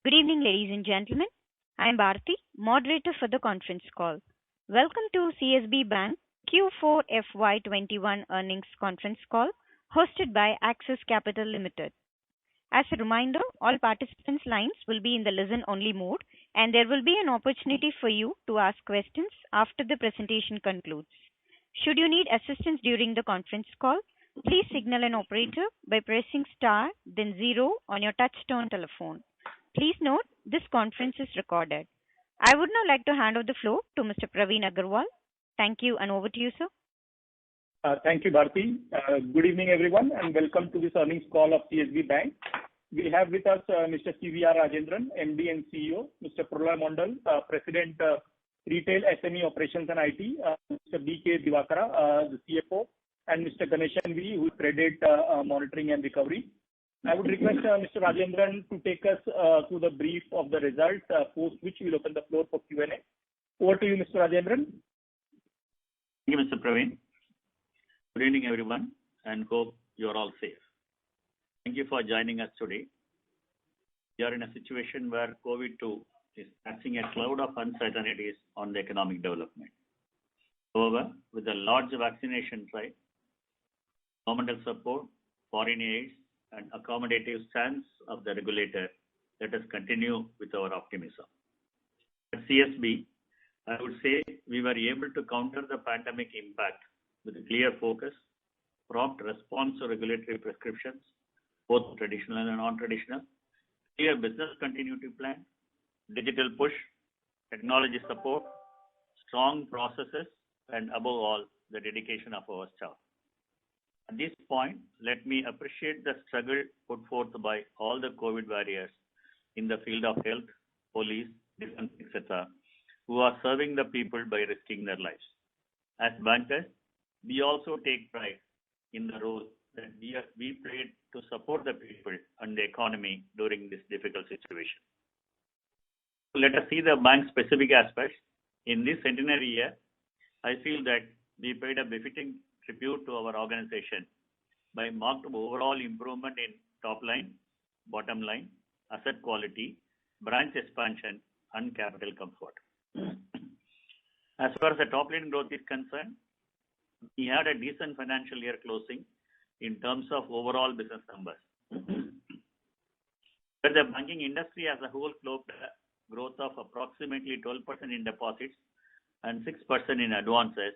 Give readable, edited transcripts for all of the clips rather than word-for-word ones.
Good evening, ladies and gentlemen. I am Bharti, moderator for the conference call. Welcome to CSB Bank Q4 FY21 earnings conference call hosted by Axis Capital Limited. As a reminder, all participants' lines will be in the listen-only mode, and there will be an opportunity for you to ask questions after the presentation concludes. Should you need assistance during the conference call, please signal an operator by pressing star then zero on your touchtone telephone. Please note this conference is recorded. I would now like to hand over the floor to Mr. Praveen Agarwal. Thank you, and over to you, sir. Thank you, Bharti. Good evening, everyone, and welcome to this earnings call of CSB Bank. We have with us Mr. CVR Rajendran, MD and CEO, Mr. Pralay Mondal, President, Retail, SME Operations and IT, Mr. B.K. Divakara, the CFO, and Mr. Ganeshan V, who is Credit Monitoring and Recovery. I would request Mr. Rajendran to take us through the brief of the results, post which we'll open the floor for Q&A. Over to you, Mr. Rajendran. Thank you, Mr. Praveen. Good evening, everyone, and hope you're all safe. Thank you for joining us today. We are in a situation where COVID-2 is casting a cloud of uncertainties on the economic development. However, with the large vaccination drive, governmental support, foreign aids, and accommodative stance of the regulator, let us continue with our optimism. At CSB, I would say we were able to counter the pandemic impact with a clear focus, prompt response to regulatory prescriptions, both traditional and non-traditional, clear business continuity plan, digital push, technology support, strong processes, and above all, the dedication of our staff. At this point, let me appreciate the struggle put forth by all the COVID warriors in the field of health, police, defense, etc., who are serving the people by risking their lives. As bankers, we also take pride in the role that we played to support the people and the economy during this difficult situation. Let us see the bank's specific aspects. In this centenary year, I feel that we paid a befitting tribute to our organization by marked overall improvement in top line, bottom line, asset quality, branch expansion, and capital comfort. As far as the top line growth is concerned, we had a decent financial year closing in terms of overall business numbers. But the banking industry as a whole clocked a growth of approximately 12% in deposits and 6% in advances.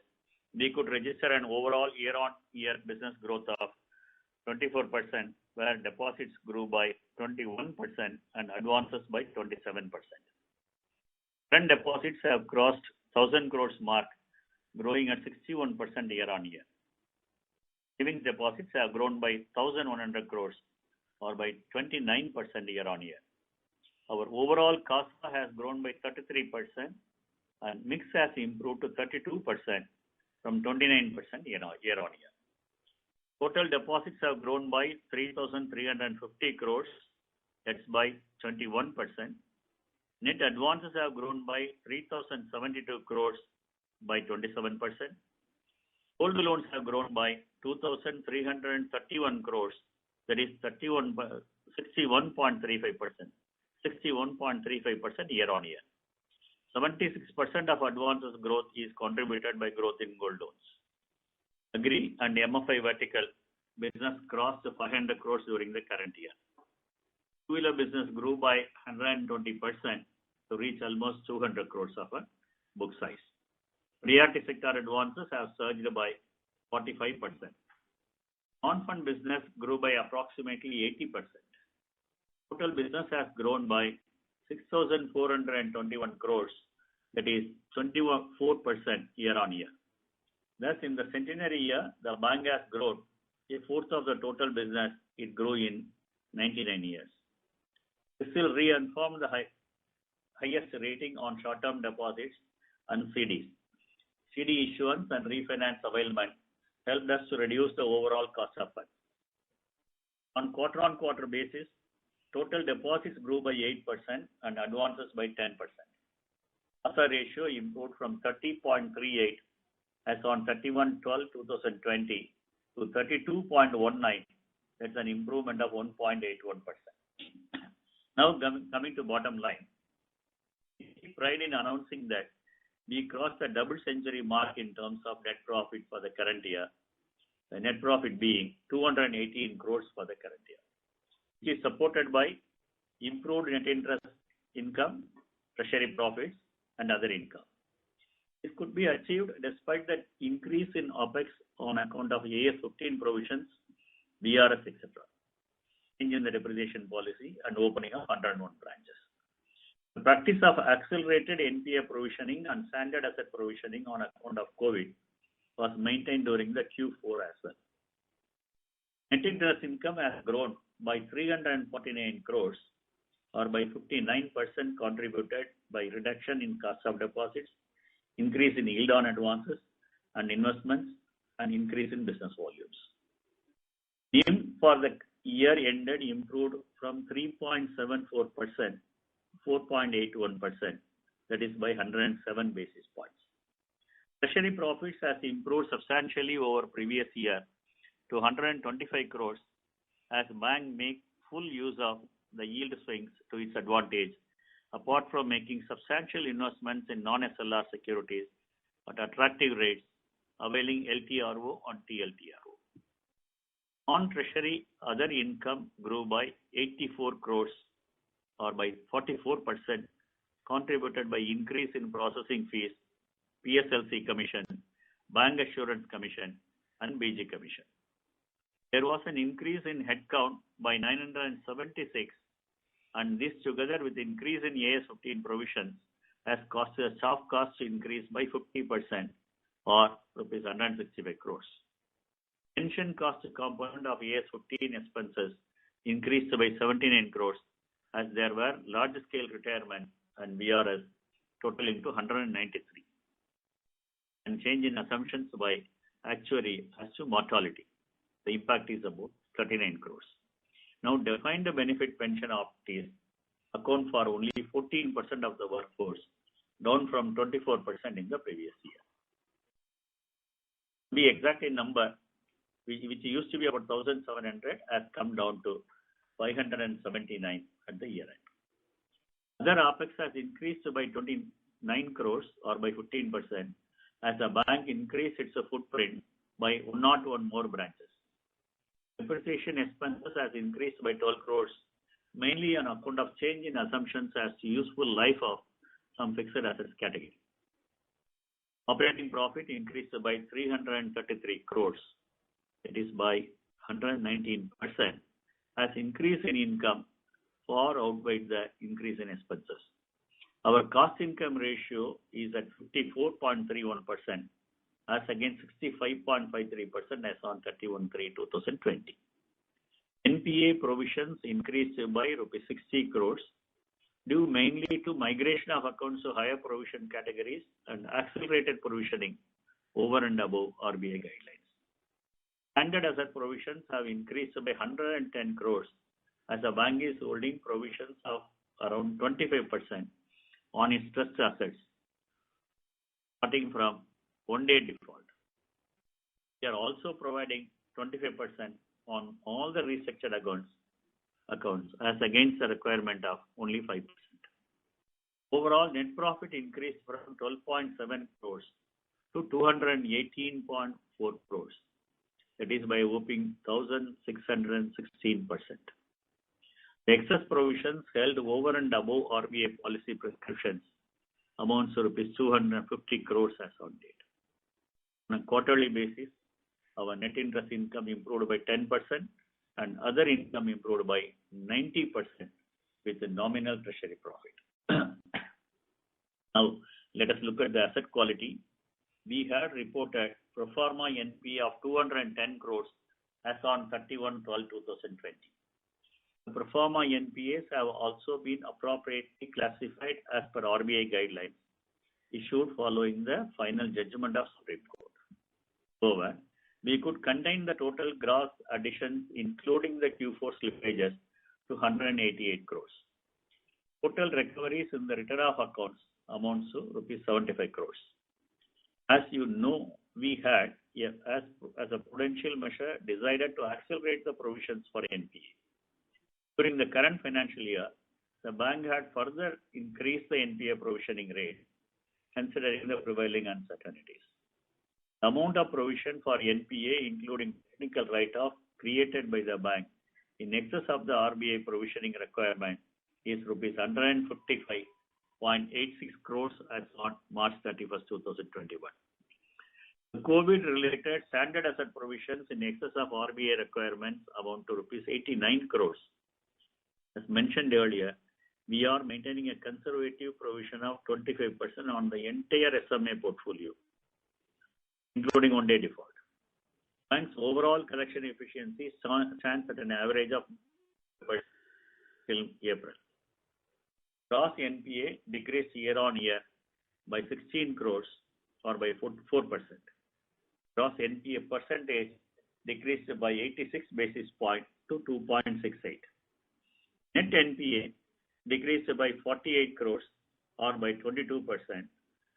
We could register an overall year-on-year business growth of 24%, where deposits grew by 21% and advances by 27%. Current deposits have crossed 1,000 crores mark, growing at 61% year-on-year. Savings deposits have grown by 1,100 crores, or by 29% year-on-year. Our overall CASA has grown by 33%, and mix has improved to 32% from 29% year-on-year. Total deposits have grown by 3,350 crores, that's by 21%. Net advances have grown by 3,072 crores, by 27%. Gold loans have grown by 2,331 crores, that is 61.35%, 61.35% year-on-year. 76% of advances growth is contributed by growth in gold loans. Agri and MFI vertical business crossed 500 crores during the current year. Two-wheeler business grew by 120% to reach almost 200 crores of a book size. Priority sector advances have surged by 45%. Non-fund business grew by approximately 80%. Total business has grown by 6,421 crores, that is 24% year-on-year. Thus, in the centenary year, the bank has grown a fourth of the total business it grew in 99 years. This will reaffirm the highest rating on short-term deposits and CDs. CD issuance and refinance availment helped us to reduce the overall cost of funds. On quarter-on-quarter basis, total deposits grew by 8% and advances by 10%. CASA ratio improved from 30.38 as on 31/12/2020 to 32.19. That's an improvement of 1.81%. Now coming to bottom line, we take pride in announcing that we crossed the double century mark in terms of net profit for the current year, the net profit being 218 crores for the current year, which is supported by improved net interest income, treasury profits, and other income. This could be achieved despite the increase in OPEX on account of AS 15 provisions, VRS, etc., change in the depreciation policy, and opening of 101 branches. The practice of accelerated NPA provisioning and standard asset provisioning on account of COVID was maintained during the Q4 as well. Net interest income has grown by 349 crores or by 59%, contributed by reduction in cost of deposits, increase in yield on advances and investments, and increase in business volumes. NIM for the year ended improved from 3.74% 4.81%, that is by 107 basis points. Treasury profits has improved substantially over previous year to 125 crores as bank make full use of the yield swings to its advantage, apart from making substantial investments in non-SLR securities at attractive rates, availing LTRO on TLTRO. On treasury, other income grew by 84 crores or by 44%, contributed by increase in processing fees, PSLC commission, bank assurance commission, and BG commission. There was an increase in headcount by 976, and this together with increase in AS 15 provisions has caused the staff cost to increase by 50% or rupees 165 crores. Pension cost component of AS 15 expenses increased by 79 crores as there were large-scale retirement and VRS totaling to 193. And change in assumptions by actuary as to mortality. The impact is about 39 crores. Now, defined benefit pension optees account for only 14% of the workforce, down from 24% in the previous year. The exact number, which used to be about 1,700, has come down to 579 at the year end. Other OPEX has increased by 29 crores or by 15% as the bank increased its footprint by 101 more branches. Depreciation expenses has increased by 12 crores, mainly on account of change in assumptions as to useful life of some fixed assets category. Operating profit increased by 333 crores, it is by 119%, as increase in income far outweighed the increase in expenses. Our cost-income ratio is at 54.31% as against 65.53% as on 31/3/2020. NPA provisions increased by rupees 60 crores due mainly to migration of accounts to higher provision categories and accelerated provisioning over and above RBI guidelines. Standard asset provisions have increased by 110 crores as the bank is holding provisions of around 25% on its trust assets, starting from one-day default. We are also providing 25% on all the restructured accounts as against the requirement of only 5%. Overall, net profit increased from 12.7 crores to 218.4 crores. That is by a whopping 1,616%. The excess provisions held over and above RBI policy prescriptions amounts to rupees 250 crores as on date. On a quarterly basis, our net interest income improved by 10% and other income improved by 90% with the nominal treasury profit. Now, let us look at the asset quality. We had reported pro forma NPA of 210 crores as on 31/12/2020. The pro forma NPAs have also been appropriately classified as per RBI guidelines issued following the final judgment of Supreme Court. However, we could contain the total gross additions, including the Q4 slippages, to 188 crores. Total recoveries in the return of accounts amounts to rupees 75 crores. As you know, we had, as a prudential measure, decided to accelerate the provisions for NPA. During the current financial year, the bank had further increased the NPA provisioning rate, considering the prevailing uncertainties. The amount of provision for NPA, including technical write-off created by the bank in excess of the RBI provisioning requirement, is rupees 155.86 crores as on March 31st, 2021. The COVID-related standard asset provisions in excess of RBI requirements amount to rupees 89 crores. As mentioned earlier, we are maintaining a conservative provision of 25% on the entire SMA portfolio, including one-day default. Bank's overall collection efficiency stands at an average of till April. Gross NPA decreased year on year by 16 crores or by 4%. Gross NPA percentage decreased by 86 basis points to 2.68. Net NPA decreased by 48 crores or by 22%,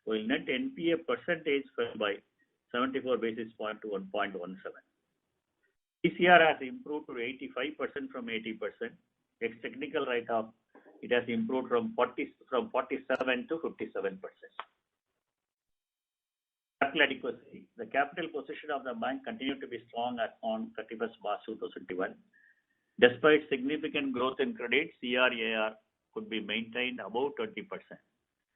while net NPA percentage fell by 74 basis points to 1.17. PCR has improved to 85% from 80%. Ex technical write-off, it has improved from 47 to 57%. Capital adequacy. The capital position of the bank continued to be strong as on 31st March 2021. Despite significant growth in credit, CRAR could be maintained above 20%.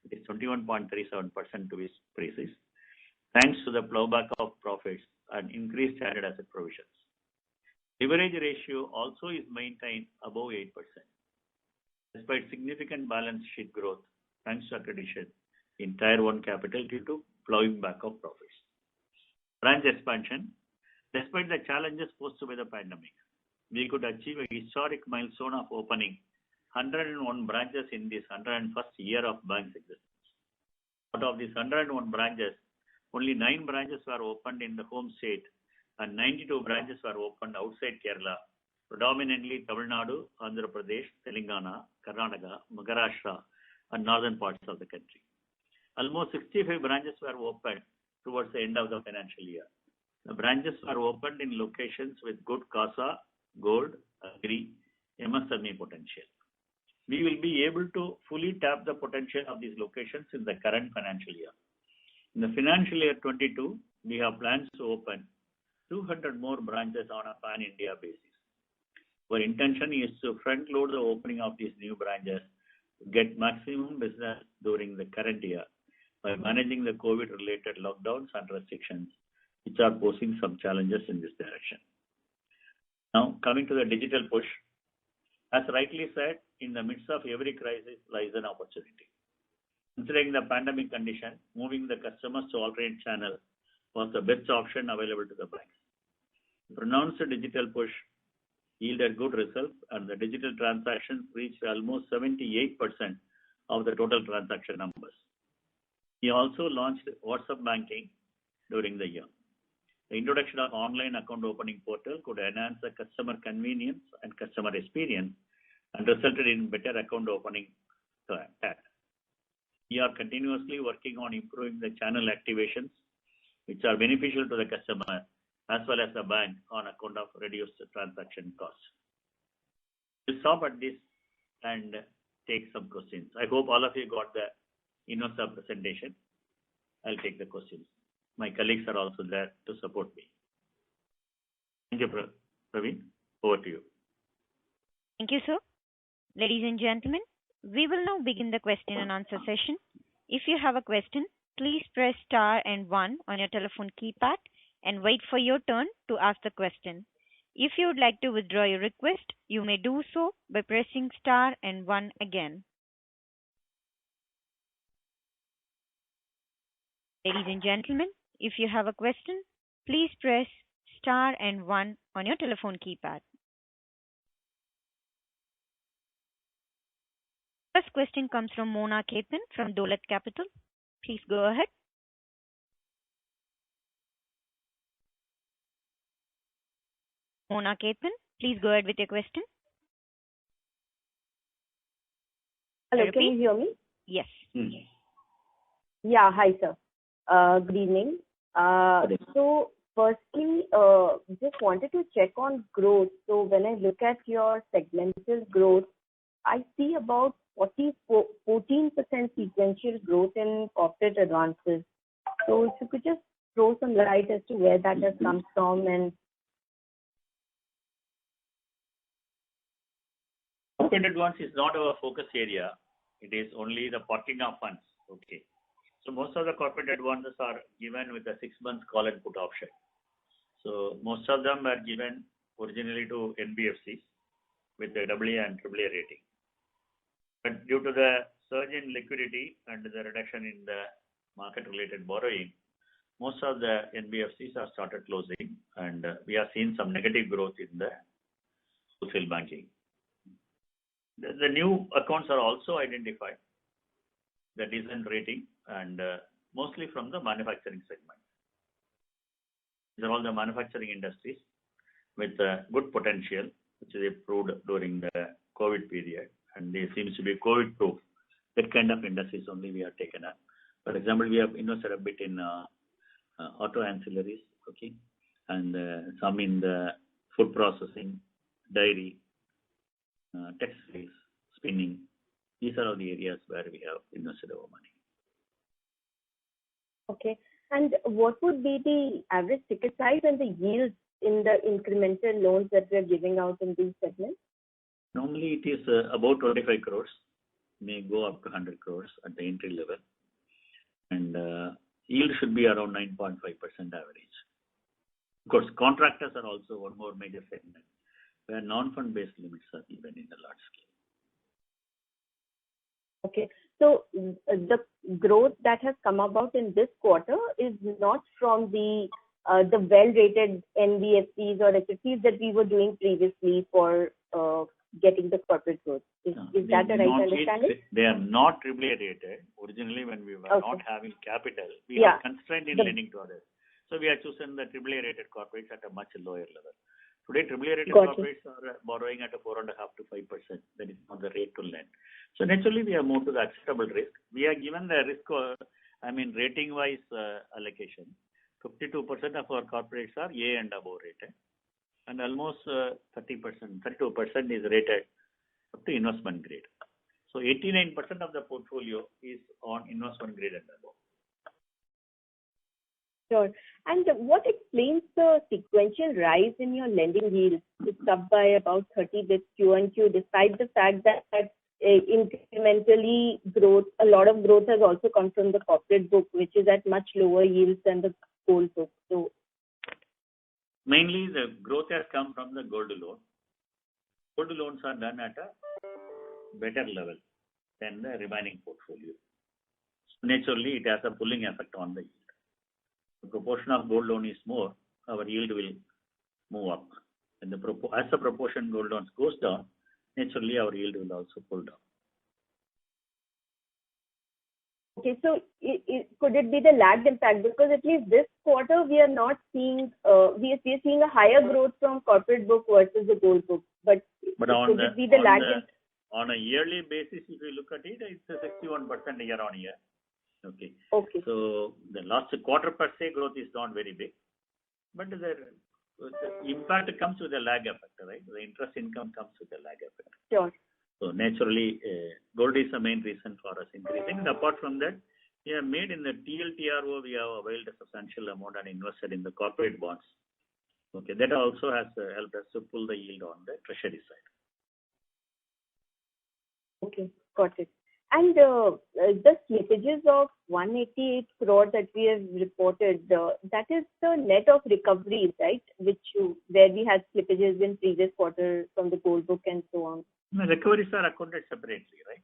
It is 21.37% to be precise, thanks to the plowback of profits and increased standard asset provisions. Leverage ratio also is maintained above 8%. Despite significant balance sheet growth, thanks to accretion in Tier 1 capital due to plowing back of profits. Branch expansion. Despite the challenges posed by the pandemic, we could achieve a historic milestone of opening 101 branches in this 101st year of bank's existence. Out of these 101 branches, only 9 branches were opened in the home state and 92 branches were opened outside Kerala, predominantly Tamil Nadu, Andhra Pradesh, Telangana, Karnataka, Maharashtra, and northern parts of the country. Almost 65 branches were opened towards the end of the financial year. The branches were opened in locations with good CASA, gold, agri, MSME potential. We will be able to fully tap the potential of these locations in the current financial year. In the financial year 22, we have plans to open 200 more branches on a pan-India basis. Our intention is to front-load the opening of these new branches to get maximum business during the current year by managing the COVID-related lockdowns and restrictions, which are posing some challenges in this direction. Now, coming to the digital push. As rightly said, in the midst of every crisis lies an opportunity. Considering the pandemic condition, moving the customers to alternate channel was the best option available to the banks. The pronounced digital push yielded good results, and the digital transactions reached almost 78% of the total transaction numbers. We also launched WhatsApp banking during the year. The introduction of online account opening portal could enhance the customer convenience and customer experience and resulted in better account opening tag. We are continuously working on improving the channel activations, which are beneficial to the customer as well as the bank on account of reduced transaction costs. We'll stop at this and take some questions. I hope all of you got the INOSA presentation. I'll take the questions. My colleagues are also there to support me. Thank you, Praveen. Over to you. Thank you, sir. Ladies and gentlemen, we will now begin the question and answer session. If you have a question, please press star and 1 on your telephone keypad and wait for your turn to ask the question. If you would like to withdraw your request, you may do so by pressing star and 1 again. Ladies and gentlemen, if you have a question, please press star and 1 on your telephone keypad. First question comes from Mona Khetan from Dolat Capital. Please go ahead. Mona Khetan, please go ahead with your question. Hello, can you hear me? Yes. Yeah, hi sir. Good evening. So firstly, just wanted to check on growth. So when I look at your segmental growth, I see about 14% sequential growth in corporate advances. So if you could just throw some light as to where that has come from. And corporate advance is not our focus area. It is only the parking of funds. Okay. So most of the corporate advances are given with a 6 months call and put option. So most of them are given originally to NBFCs with the AA and AAA rating. But due to the surge in liquidity and the reduction in the market-related borrowing, most of the NBFCs have started closing, and we have seen some negative growth in the wholesale banking. The new accounts are also identified, the decent rating, and mostly from the manufacturing segment. These are all the manufacturing industries with good potential, which is improved during the COVID period, and they seems to be COVID-proof. That kind of industries only we have taken up. For example, we have invested a bit in auto ancillaries, okay, and some in the food processing, dairy, textiles, spinning. These are all the areas where we have invested our money. okay. And what would be the average ticket size and the yields in the incremental loans that we are giving out in these segments? Normally, it is about 25 crores, may go up to 100 crores at the entry level, and yield should be around 9.5% average. Of course, contractors are also one more major segment where non-fund based limits are given in the large scale. Okay. So the growth that has come about in this quarter is not from the well-rated NBFCs or HFCs that we were doing previously for getting the corporate growth. Is that the right understanding? They are not AAA rated. Originally, when we were not having capital, we are constrained in lending to others. So we have chosen the AAA rated corporates at a much lower level. Today, AAA rated corporates are borrowing at a 4.5% to 5%. That is not the rate to lend. So naturally, we have moved to the acceptable risk. We are given the risk, rating-wise allocation. 52% of our corporates are A and above rated, and almost 32% is rated up to investment grade. So 89% of the portfolio is on investment grade and above. Sure. And what explains the sequential rise in your lending yields? It's up by about 30 bits Q&Q, despite the fact that incrementally a lot of growth has also come from the corporate book, which is at much lower yields than the gold book. So mainly the growth has come from the gold loan. Gold loans are done at a better level than the remaining portfolio. So naturally, it has a pulling effect on the yield. The proportion of gold loan is more, our yield will move up. And as the proportion gold loans goes down, naturally our yield will also pull down. Okay, so could it be the lagged impact? Because at least this quarter we are not seeing, we are seeing a higher growth from corporate book versus the gold book. But could it be the lagged impact? On a yearly basis, if you look at it, it's a 61% year on year. Okay. So the last quarter per se growth is not very big, but the impact comes with a lag effect, right? The interest income comes with a lag effect. Sure. So naturally, gold is the main reason for us increasing. And apart from that, we have made in the TLTRO, we have availed a substantial amount and invested in the corporate bonds. Okay, that also has helped us to pull the yield on the treasury side. Okay, got it. And the slippages of 188 crore that we have reported, that is the net of recoveries, right? Where we had slippages in previous quarter from the gold book and so on. No, recoveries are accounted separately, right?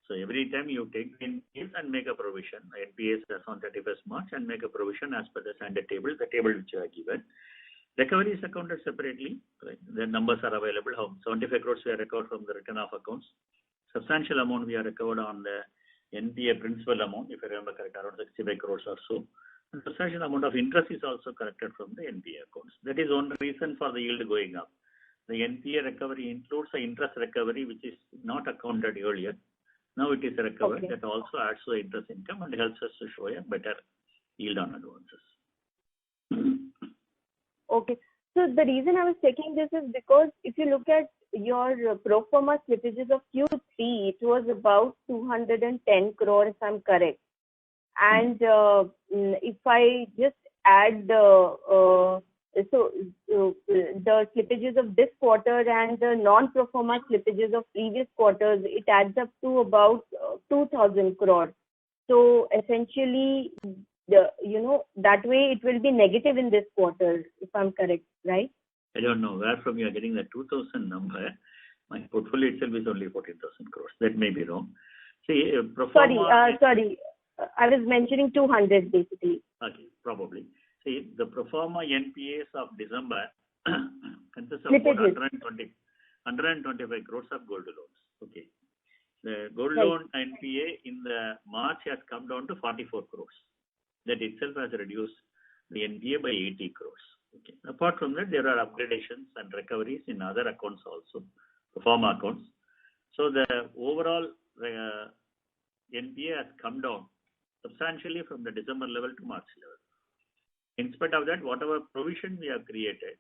So every time you take in and make a provision, NPAs as on 31st March and make a provision as per the standard table, the table which you are given. Recovery is accounted separately, right? The numbers are available. 75 crores we have recovered from the written off accounts. Substantial amount we have recovered on the NPA principal amount, if I remember correct, around 65 crores or so. And substantial amount of interest is also collected from the NPA accounts. That is one reason for the yield going up. The NPA recovery includes the interest recovery, which is not accounted earlier. Now it is a recovery that also adds to the interest income and helps us to show a better yield on advances. Okay. So the reason I was checking this is because if you look at your pro forma slippages of Q3, it was about 210 crore, if I'm correct. And if I just add the slippages of this quarter and the non-pro forma slippages of previous quarters, it adds up to about 2,000 crore. So essentially, that way it will be negative in this quarter, if I'm correct, right? I don't know where from you are getting the 2,000 number. My portfolio itself is only 14,000 crores. That may be wrong. See, pro forma sorry. I was mentioning 200 basically. Okay, probably. See, the pro forma NPAs of December consists of 125 crores of gold loans. Okay. The gold loan NPA in the March has come down to 44 crores. That itself has reduced the NPA by 80 crores. Okay. Apart from that, there are upgradations and recoveries in other accounts also, pro forma accounts. So the overall NPA has come down substantially from the December level to March level. In spite of that, whatever provision we have created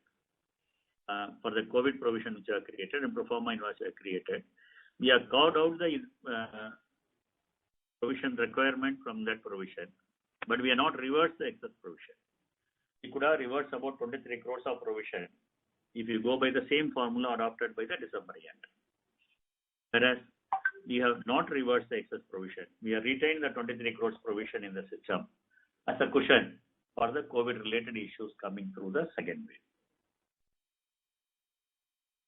for the COVID provision which are created and pro forma invoice are created, we have carved out the provision requirement from that provision, but we have not reversed the excess provision. We could have reversed about 23 crores of provision if you go by the same formula adopted by the December end. Whereas we have not reversed the excess provision. We have retained the 23 crores provision in the system as a cushion for the COVID-related issues coming through the second wave.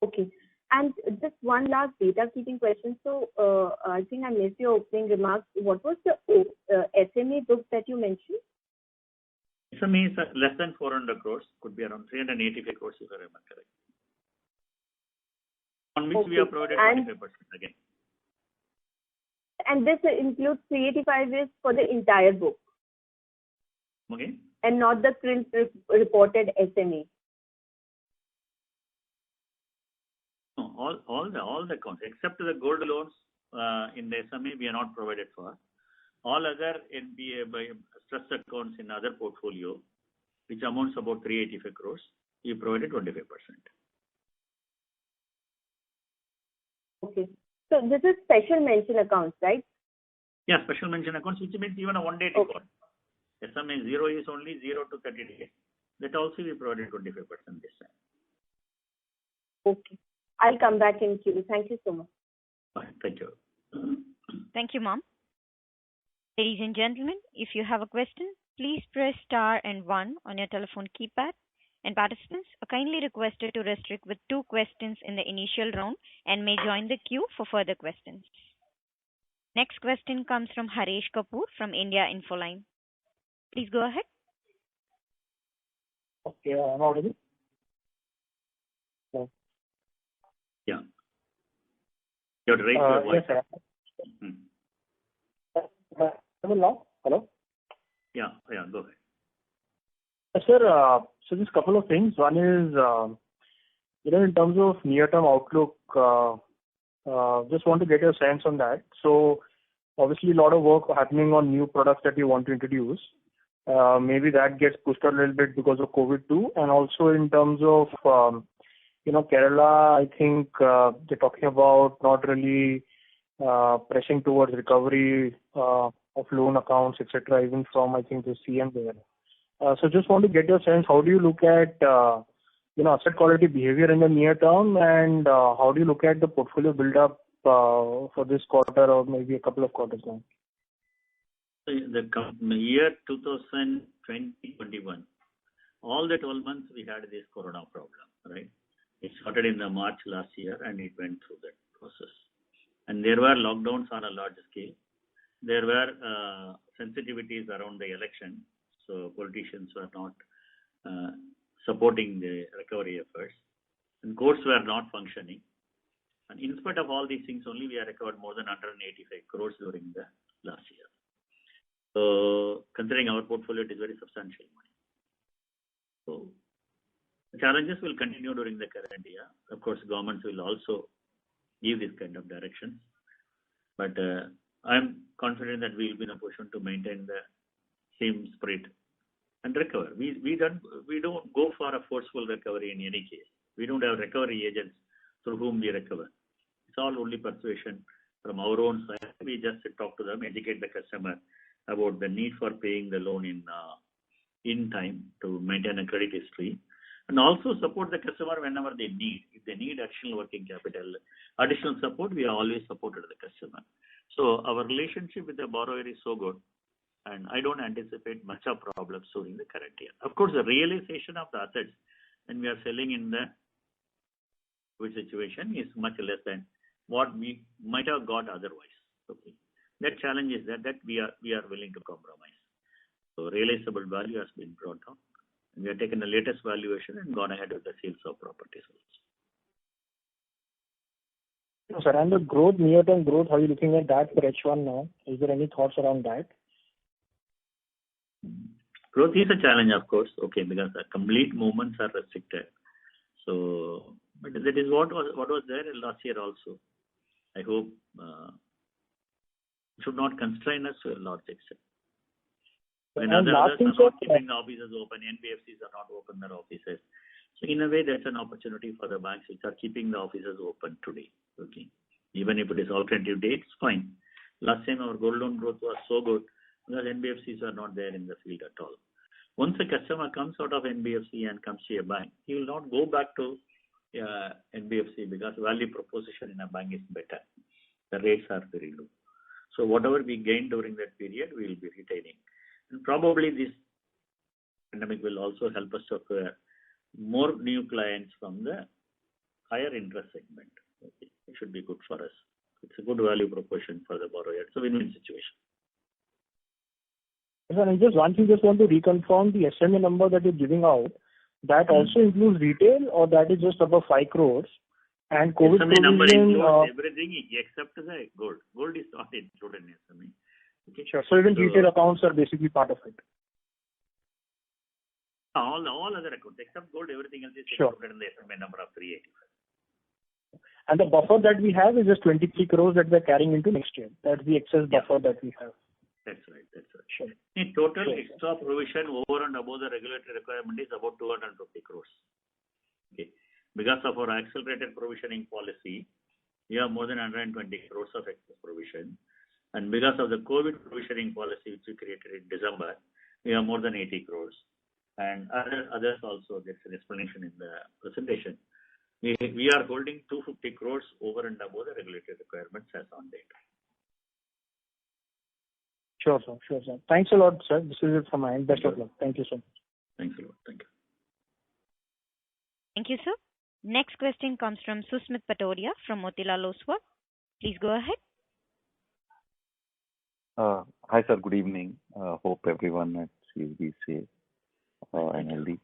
Okay. And just one last data keeping question. So I think I missed your opening remarks. What was the SME book that you mentioned? SME is less than 400 crores, could be around 385 crores if I remember correct. On which we have provided 25% again. And this includes 385 is for the entire book. Okay. And not the print reported SME. No, all the accounts except the gold loans in the SME we are not provided for. All other NPA by stress accounts in other portfolio, which amounts about 385 crores, we provided 25%. Okay. So this is special mention accounts, right? Yeah, special mention accounts, which means even a one-day default. SMA 0 is only 0 to 30 days. That also we provided 25% this time. Okay. I'll come back in queue. Thank you so much. Fine, thank you. Thank you, ma'am. Ladies and gentlemen, if you have a question, please press star and 1 on your telephone keypad. And participants are kindly requested to restrict with 2 questions in the initial round and may join the queue for further questions. Next question comes from Haresh Kapoor from India Infoline. Please go ahead. Okay, I'm audible? Yeah. You have to raise your voice. Yes, sir. Hello? Yeah, go ahead. Sir, so just a couple of things. One is, in terms of near-term outlook, just want to get your sense on that. So, obviously, a lot of work happening on new products that you want to introduce. Maybe that gets pushed a little bit because of COVID too. And also in terms of, Kerala, I think they're talking about not really pressing towards recovery of loan accounts, etc., even from, I think, the CM there. So just want to get your sense, how do you look at, asset quality behavior in the near term, and how do you look at the portfolio build-up for this quarter or maybe a couple of quarters now? The year 2020-21, all the 12 months we had this corona problem, right? It started in the March last year and it went through that process. And there were lockdowns on a large scale. There were sensitivities around the election. So politicians were not supporting the recovery efforts. And courts were not functioning. And in spite of all these things, only we have recovered more than 185 crores during the last year. So considering our portfolio, it is very substantial money. So the challenges will continue during the current year. Of course, governments will also give this kind of directions. But I'm confident that we will be in a position to maintain the same spirit and recover. We don't go for a forceful recovery in any case. We don't have recovery agents through whom we recover. It's all only persuasion from our own side. We just talk to them, educate the customer about the need for paying the loan in time to maintain a credit history, and also support the customer whenever they need. If they need additional working capital, additional support, we are always supported the customer. So our relationship with the borrower is so good, and I don't anticipate much of problems during the current year. Of course, the realization of the assets when we are selling in the COVID situation is much less than what we might have got otherwise. Okay, that challenge is that we are willing to compromise. So realizable value has been brought down. We have taken the latest valuation and gone ahead with the sales of properties also. Sir, and the growth, near-term growth, how are you looking at that for H1 now? Is there any thoughts around that? Growth is a challenge, of course, okay, because the complete movements are restricted. So, but that is what was there last year also. I hope it should not constrain us to a large extent. When others are not keeping the offices open, NBFCs are not open their offices. So in a way, that's an opportunity for the banks which are keeping the offices open today. Okay, even if it is alternative dates, fine. Last time our gold loan growth was so good because NBFCs are not there in the field at all. Once a customer comes out of NBFC and comes to a bank, he will not go back to NBFC because value proposition in a bank is better. The rates are very low. So whatever we gain during that period, we will be retaining. And probably this pandemic will also help us to acquire more new clients from the higher interest segment. Okay. It should be good for us. It's a good value proposition for the borrower. It's a win-win situation. Sir, and just one thing, just want to reconfirm the SMA number that you're giving out. That also includes retail, or that is just above 5 crores? And COVID SMA number provision, includes everything except the gold. Gold is not included in SMA. Okay. Sure. So even retail accounts are basically part of it. All other accounts except gold, everything else is included in the SMA number of 385. And the buffer that we have is just 23 crores that we're carrying into next year. That's the excess buffer that we have. That's right. Sure. The total extra provision over and above the regulatory requirement is about 250 crores. Okay. Because of our accelerated provisioning policy, we have more than 120 crores of excess provision. And because of the COVID provisioning policy which we created in December, we have more than 80 crores. And others also, there's an explanation in the presentation. We are holding 250 crores over and above the regulatory requirements as on date. Sure, sir. Thanks a lot, sir. This is it from my end. Best of luck. Thank you so much. Thanks a lot. Thank you. Thank you, sir. Next question comes from Susmit Patodia from Motilal Oswal. Please go ahead. Hi, sir. Good evening. Hope everyone at CSB is safe and healthy.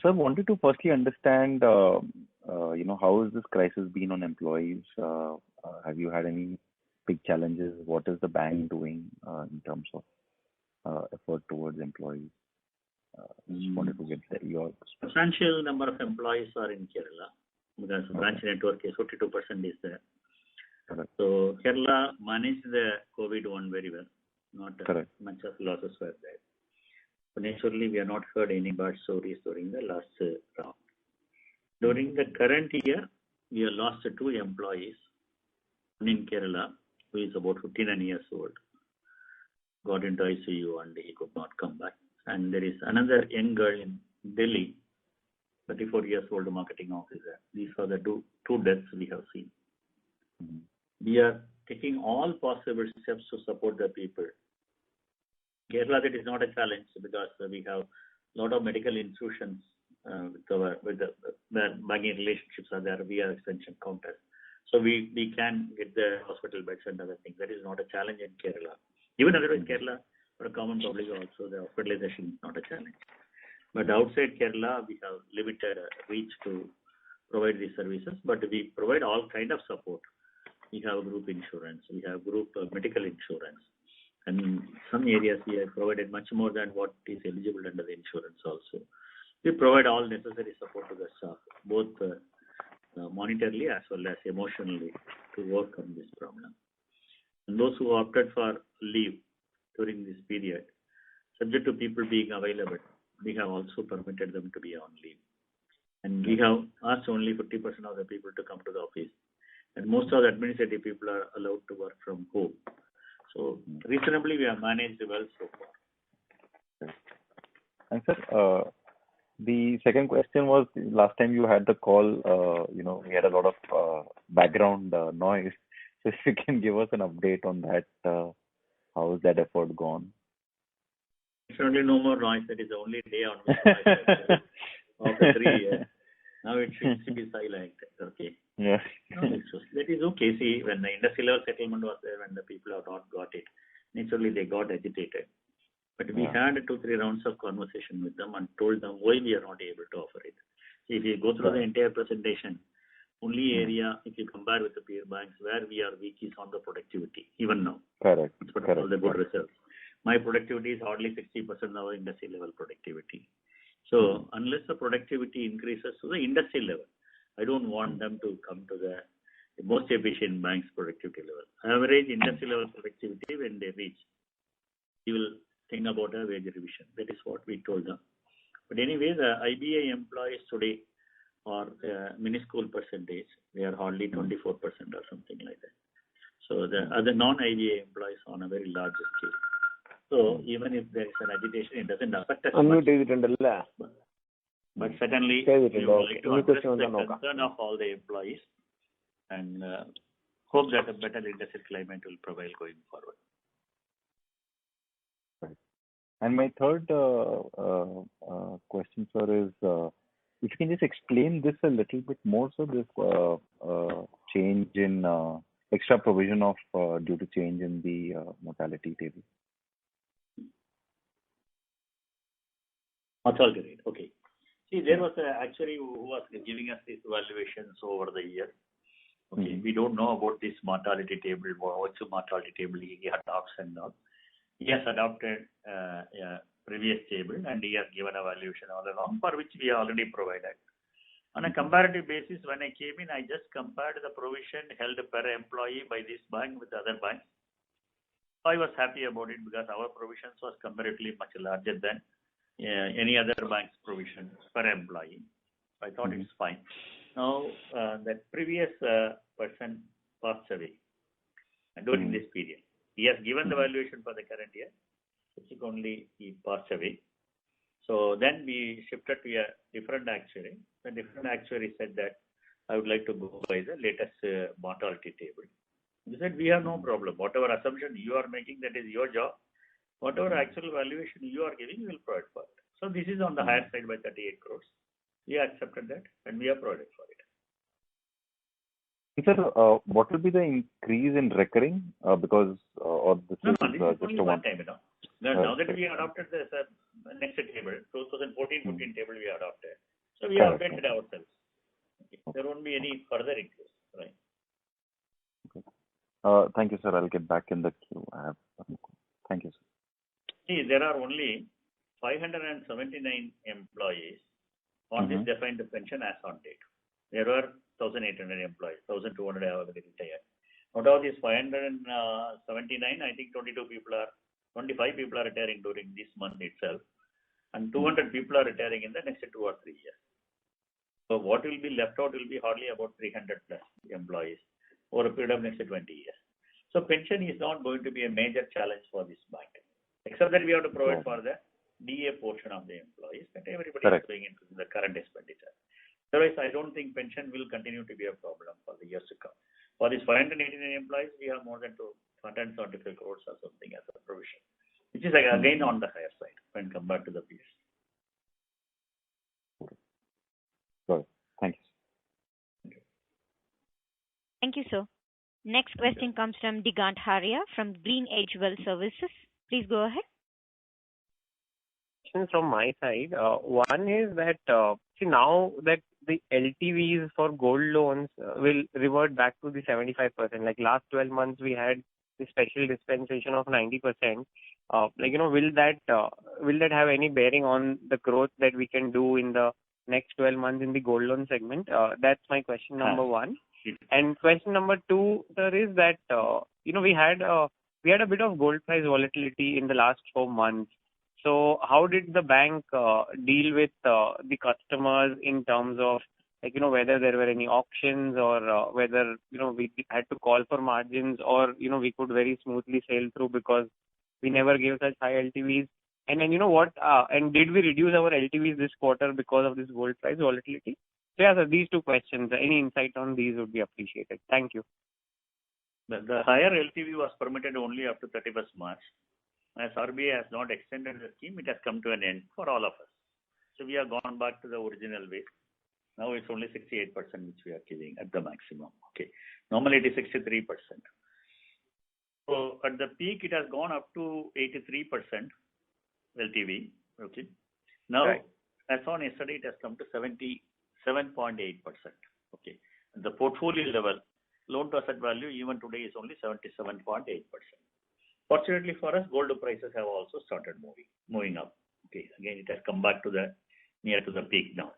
Sir, wanted to firstly understand, how has this crisis been on employees? Have you had any big challenges? What is the bank doing in terms of effort towards employees? Just wanted to get your substantial number of employees are in Kerala because branch network is 42% is there. Correct. So Kerala managed the COVID one very well. Not much of losses were there. So naturally, we have not heard any bad stories during the last round. During the current year, we have lost 2 employees. One in Kerala, who is about 59 years old, got into ICU and he could not come back. And there is another young girl in Delhi, 34 years old marketing officer. These are the two deaths we have seen. Mm-hmm. We are taking all possible steps to support the people. Kerala, that is not a challenge because we have a lot of medical institutions with the banking relationships are there via extension counters. So we can get the hospital beds and other things. That is not a challenge in Kerala. Even otherwise Kerala, for a common public also, the hospitalization is not a challenge. But outside Kerala, we have limited reach to provide these services, but we provide all kind of support. We have group insurance, we have group medical insurance, and in some areas we have provided much more than what is eligible under the insurance also. We provide all necessary support to the staff, both monetarily as well as emotionally, to overcome this problem. And those who opted for leave during this period, subject to people being available, we have also permitted them to be on leave. And we have asked only 50% of the people to come to the office. And most of the administrative people are allowed to work from home. So reasonably, we have managed well so far. And sir, the second question was, last time you had the call, we had a lot of background noise. So if you can give us an update on that, how has that effort gone? Certainly no more noise. That is the only day on which after 3 years. Now it seems to be silent. Okay. Yeah. No, that is okay. See, when the industry level settlement was there, when the people have not got it, naturally they got agitated. But we had 2-3 rounds of conversation with them and told them why we are not able to offer it. See, if you go through the entire presentation, only area, if you compare with the peer banks, where we are weak is on the productivity, even now. Correct. But all the good results. My productivity is hardly 60% of our industry level productivity. So unless the productivity increases to the industry level, I don't want them to come to the most efficient bank's productivity level. Average industry level productivity, when they reach, you will think about a wage revision. That is what we told them. But anyway, the IBA employees today are minuscule percentage. They are hardly 24% or something like that. So the other non-IBA employees on a very large scale. So even if there is an agitation, it doesn't affect us much. But certainly, we would like to address the concern of all the employees and hope that a better industry climate will prevail going forward. Right. And my third question, sir, is if you can just explain this a little bit more, so this change in extra provision of due to change in the mortality table. Mortality rate, okay. See, there was actually who was giving us these evaluations over the year. Okay, we don't know about this mortality table, what's the mortality table he adopts and all. He has adopted a previous table and he has given a valuation all along, for which we already provided. On a comparative basis, when I came in, I just compared the provision held per employee by this bank with other banks. I was happy about it because our provisions was comparatively much larger than any other bank's provision per employee. I thought it's fine. Now, that previous person passed away during this period. He has given the valuation for the current year. Subsequently, he passed away. So then we shifted to a different actuary. The different actuary said that I would like to go by the latest mortality table. He said, we have no problem. Whatever assumption you are making, that is your job. Whatever actual valuation you are giving, we will provide for it. So this is on the higher side by 38 crores. We accepted that and we have provided for it. Sir, what will be the increase in recurring? Because this is just only one time, Now that we adopted the next table, 2014-15 table we adopted. So we have updated ourselves. Okay. There won't be any further increase, right? Okay. Thank you, sir. I'll get back in the queue. Thank you, sir. See, there are only 579 employees on this defined pension as on date. There were 1,800 employees, 1,200 have already retired. Out of these 579, I think 25 people are retiring during this month itself, and 200 people are retiring in the next 2 or 3 years. So what will be left out will be hardly about 300 plus employees over a period of next 20 years. So pension is not going to be a major challenge for this bank, except that we have to provide for the DA portion of the employees that everybody is going into the current expenditure. Otherwise, I don't think pension will continue to be a problem for the years to come. For these 589 employees, we have more than 275 crores or something as a provision, which is again on the higher side when compared to the peers. Good. Thank you. Thank you, sir. Next question comes from Digant Haria from Green Edge Wealth Services. Please go ahead. From my side, one is that now that the LTVs for gold loans will revert back to the 75%. Like last 12 months, we had the special dispensation of 90%. Will that have any bearing on the growth that we can do in the next 12 months in the gold loan segment? That's my question number one. And question number two, sir, is that we had a bit of gold price volatility in the last 4 months. So how did the bank deal with the customers in terms of whether there were any auctions or whether we had to call for margins or we could very smoothly sail through because we never gave such high LTVs? And then what? And did we reduce our LTVs this quarter because of this gold price volatility? So yeah, sir, these two questions. Any insight on these would be appreciated. Thank you. The higher LTV was permitted only up to 31st March. As RBI has not extended the scheme, it has come to an end for all of us. So we have gone back to the original way. Now it's only 68% which we are giving at the maximum. Okay. Normally it is 63%. So at the peak it has gone up to 83% LTV. Okay. Now, as on yesterday, it has come to 77.8%. Okay. At the portfolio level, loan to asset value even today is only 77.8%. Fortunately for us, gold prices have also started moving up. Okay. Again, it has come back to near to the peak now.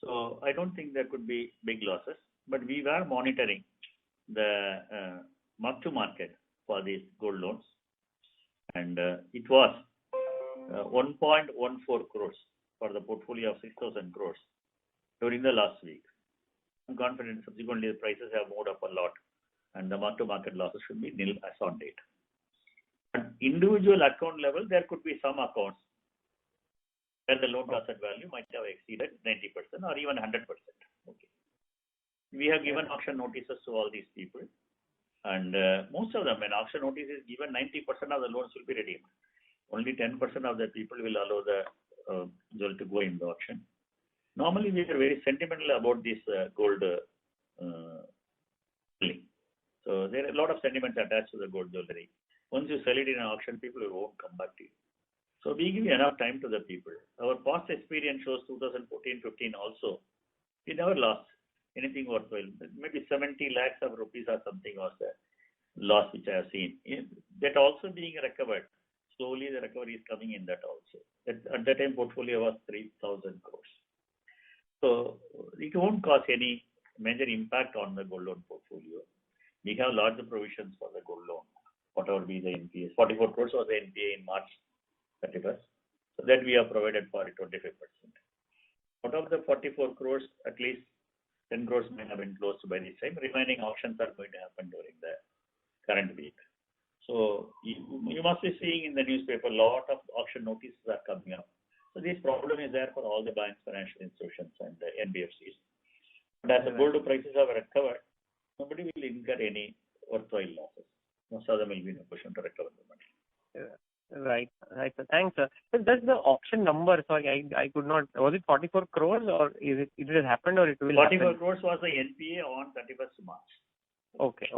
So I don't think there could be big losses, but we were monitoring the mark to market for these gold loans, and it was 1.14 crores for the portfolio of 6,000 crores during the last week. I'm confident subsequently the prices have moved up a lot, and the mark to market losses should be nil as on date. At individual account level, there could be some accounts where the loan to asset value might have exceeded 90% or even 100%. Okay. We have given auction notices to all these people, and most of them, when auction notice is given, 90% of the loans will be redeemed. Only 10% of the people will allow the jewel to go in the auction. Normally, we are very sentimental about this gold selling. So there are a lot of sentiments attached to the gold jewelry. Once you sell it in an auction, people won't come back to you. So we give enough time to the people. Our past experience shows 2014-15 also, we never lost anything worthwhile. Maybe 70 lakhs of rupees or something was the loss which I have seen. That also being recovered. Slowly the recovery is coming in that also. At that time portfolio was 3,000 crores. So it won't cause any major impact on the gold loan portfolio. We have larger provisions for the gold loan, whatever be the NPAs. 44 crores was the NPA in March 31st. So that we have provided for 25%. Out of the 44 crores, at least 10 crores may have been closed by this time. Remaining auctions are going to happen during the current week. So you must be seeing in the newspaper a lot of auction notices are coming up. So this problem is there for all the banks, financial institutions, and the NBFCs. But as the gold prices have recovered, nobody will incur any worthwhile losses. Most of them will be in a position to recover the money. Right. Sir. Thanks, sir. So does the auction number, sorry, I could not, was it 44 crores or it has happened or it will 44 happen? crores was the NPA on 31st March. Okay,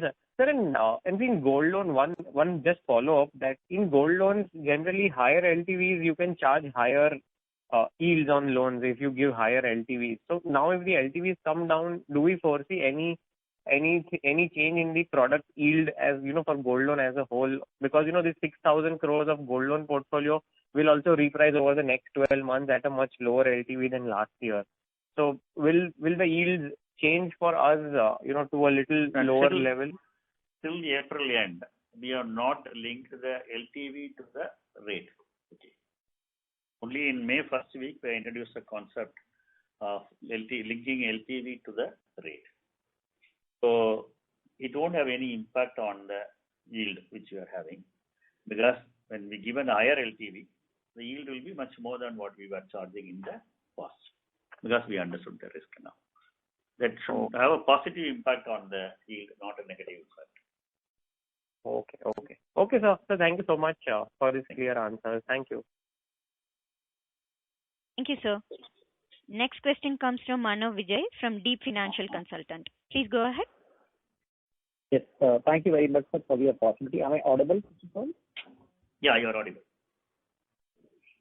sir. Sir, and in gold loan, one just follow up that in gold loans, generally higher LTVs, you can charge higher yields on loans if you give higher LTVs. So now if the LTVs come down, do we foresee any change in the product yield as for gold loan as a whole? Because this 6,000 crores of gold loan portfolio will also reprice over the next 12 months at a much lower LTV than last year. So will the yields change for us to a little lower level? Till April end, we are not linked the LTV to the rate. Okay. Only in May first week we introduced a concept of linking LTV to the rate. So it won't have any impact on the yield which we are having, because when we give a higher LTV, the yield will be much more than what we were charging in the past, because we understood the risk now. That should have a positive impact on the yield, not a negative impact. Okay, sir. So thank you so much for this clear answer. Thank you. Thank you, sir. Next question comes from Manav Vijay from Deep Financial Consultant. Please go ahead. Yes, thank you very much, sir, for the opportunity. Am I audible, first of all? Yeah, you are audible.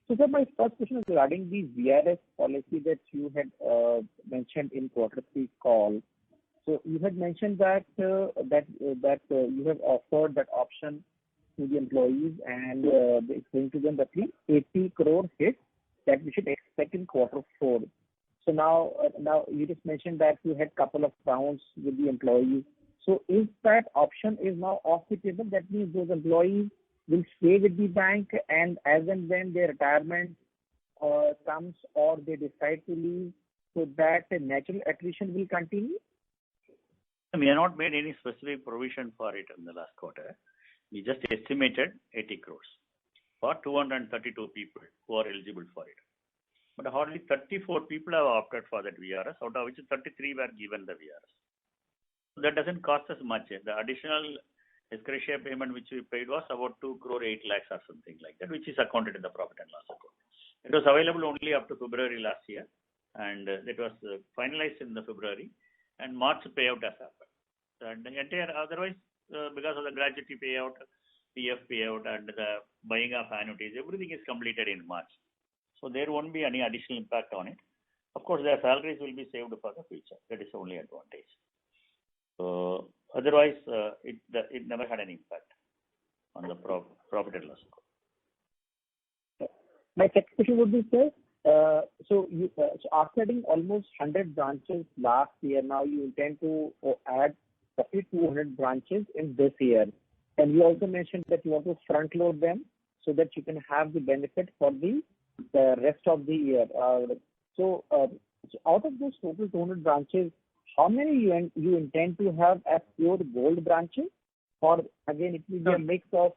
So, sir, my first question is regarding the VRS policy that you had mentioned in Q3 call. So, you had mentioned that you have offered that option to the employees, and it's going to them that the 80 crore hit that we should expect in Q4. So now you just mentioned that you had couple of rounds with the employees. So is that option is now off the table? That means those employees will stay with the bank, and as and when their retirement comes or they decide to leave, so that natural attrition will continue? We have not made any specific provision for it in the last quarter. We just estimated 80 crores for 232 people who are eligible for it. But hardly 34 people have opted for that VRS, out of which 33 were given the VRS. That doesn't cost us much. The additional discretionary payment which we paid was about 2 crore 8 lakhs or something like that, which is accounted in the profit and loss account. It was available only up to February last year, and it was finalized in the February, and March payout has happened. And the entire otherwise, because of the gratuity payout, PF payout, and the buying of annuities, everything is completed in March. So there won't be any additional impact on it. Of course, their salaries will be saved for the future. That is the only advantage. So otherwise, it never had an impact on the profit and loss account. My second question would be, sir, so after adding almost 100 branches last year, now you intend to add roughly 200 branches in this year. And you also mentioned that you want to front load them so that you can have the benefit for the rest of the year. So out of those total 200 branches, how many you intend to have as pure gold branches? Or again, it will be a mix of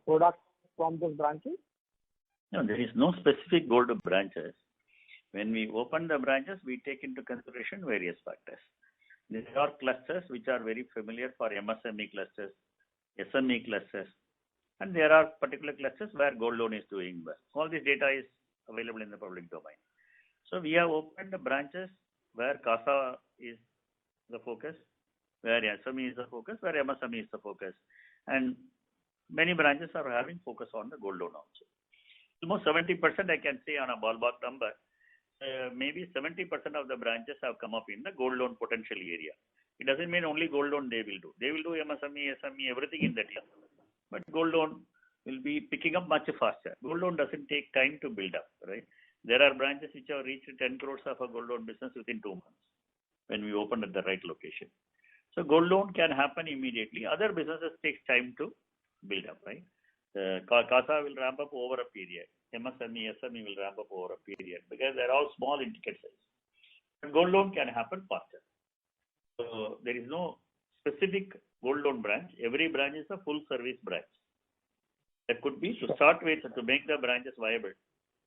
products from those branches? No, there is no specific gold branches. When we open the branches, we take into consideration various factors. There are clusters which are very familiar for MSME clusters, SME clusters, and there are particular clusters where gold loan is doing well. All this data is available in the public domain. So we have opened the branches where CASA is the focus, where SME is the focus, where MSME is the focus. And many branches are having focus on the gold loan also. Almost 70%, I can say on a ballpark number, maybe 70% of the branches have come up in the gold loan potential area. It doesn't mean only gold loan they will do. They will do MSME, SME, everything in that area. But gold loan will be picking up much faster. Gold loan doesn't take time to build up, right? There are branches which have reached 10 crores of a gold loan business within 2 months when we open at the right location. So gold loan can happen immediately. Other businesses takes time to build up, right? CASA will ramp up over a period. MSME, SME will ramp up over a period because they're all small in ticket size. But gold loan can happen faster. So there is no specific gold loan branch. Every branch is a full service branch. That could be to start with, to make the branches viable.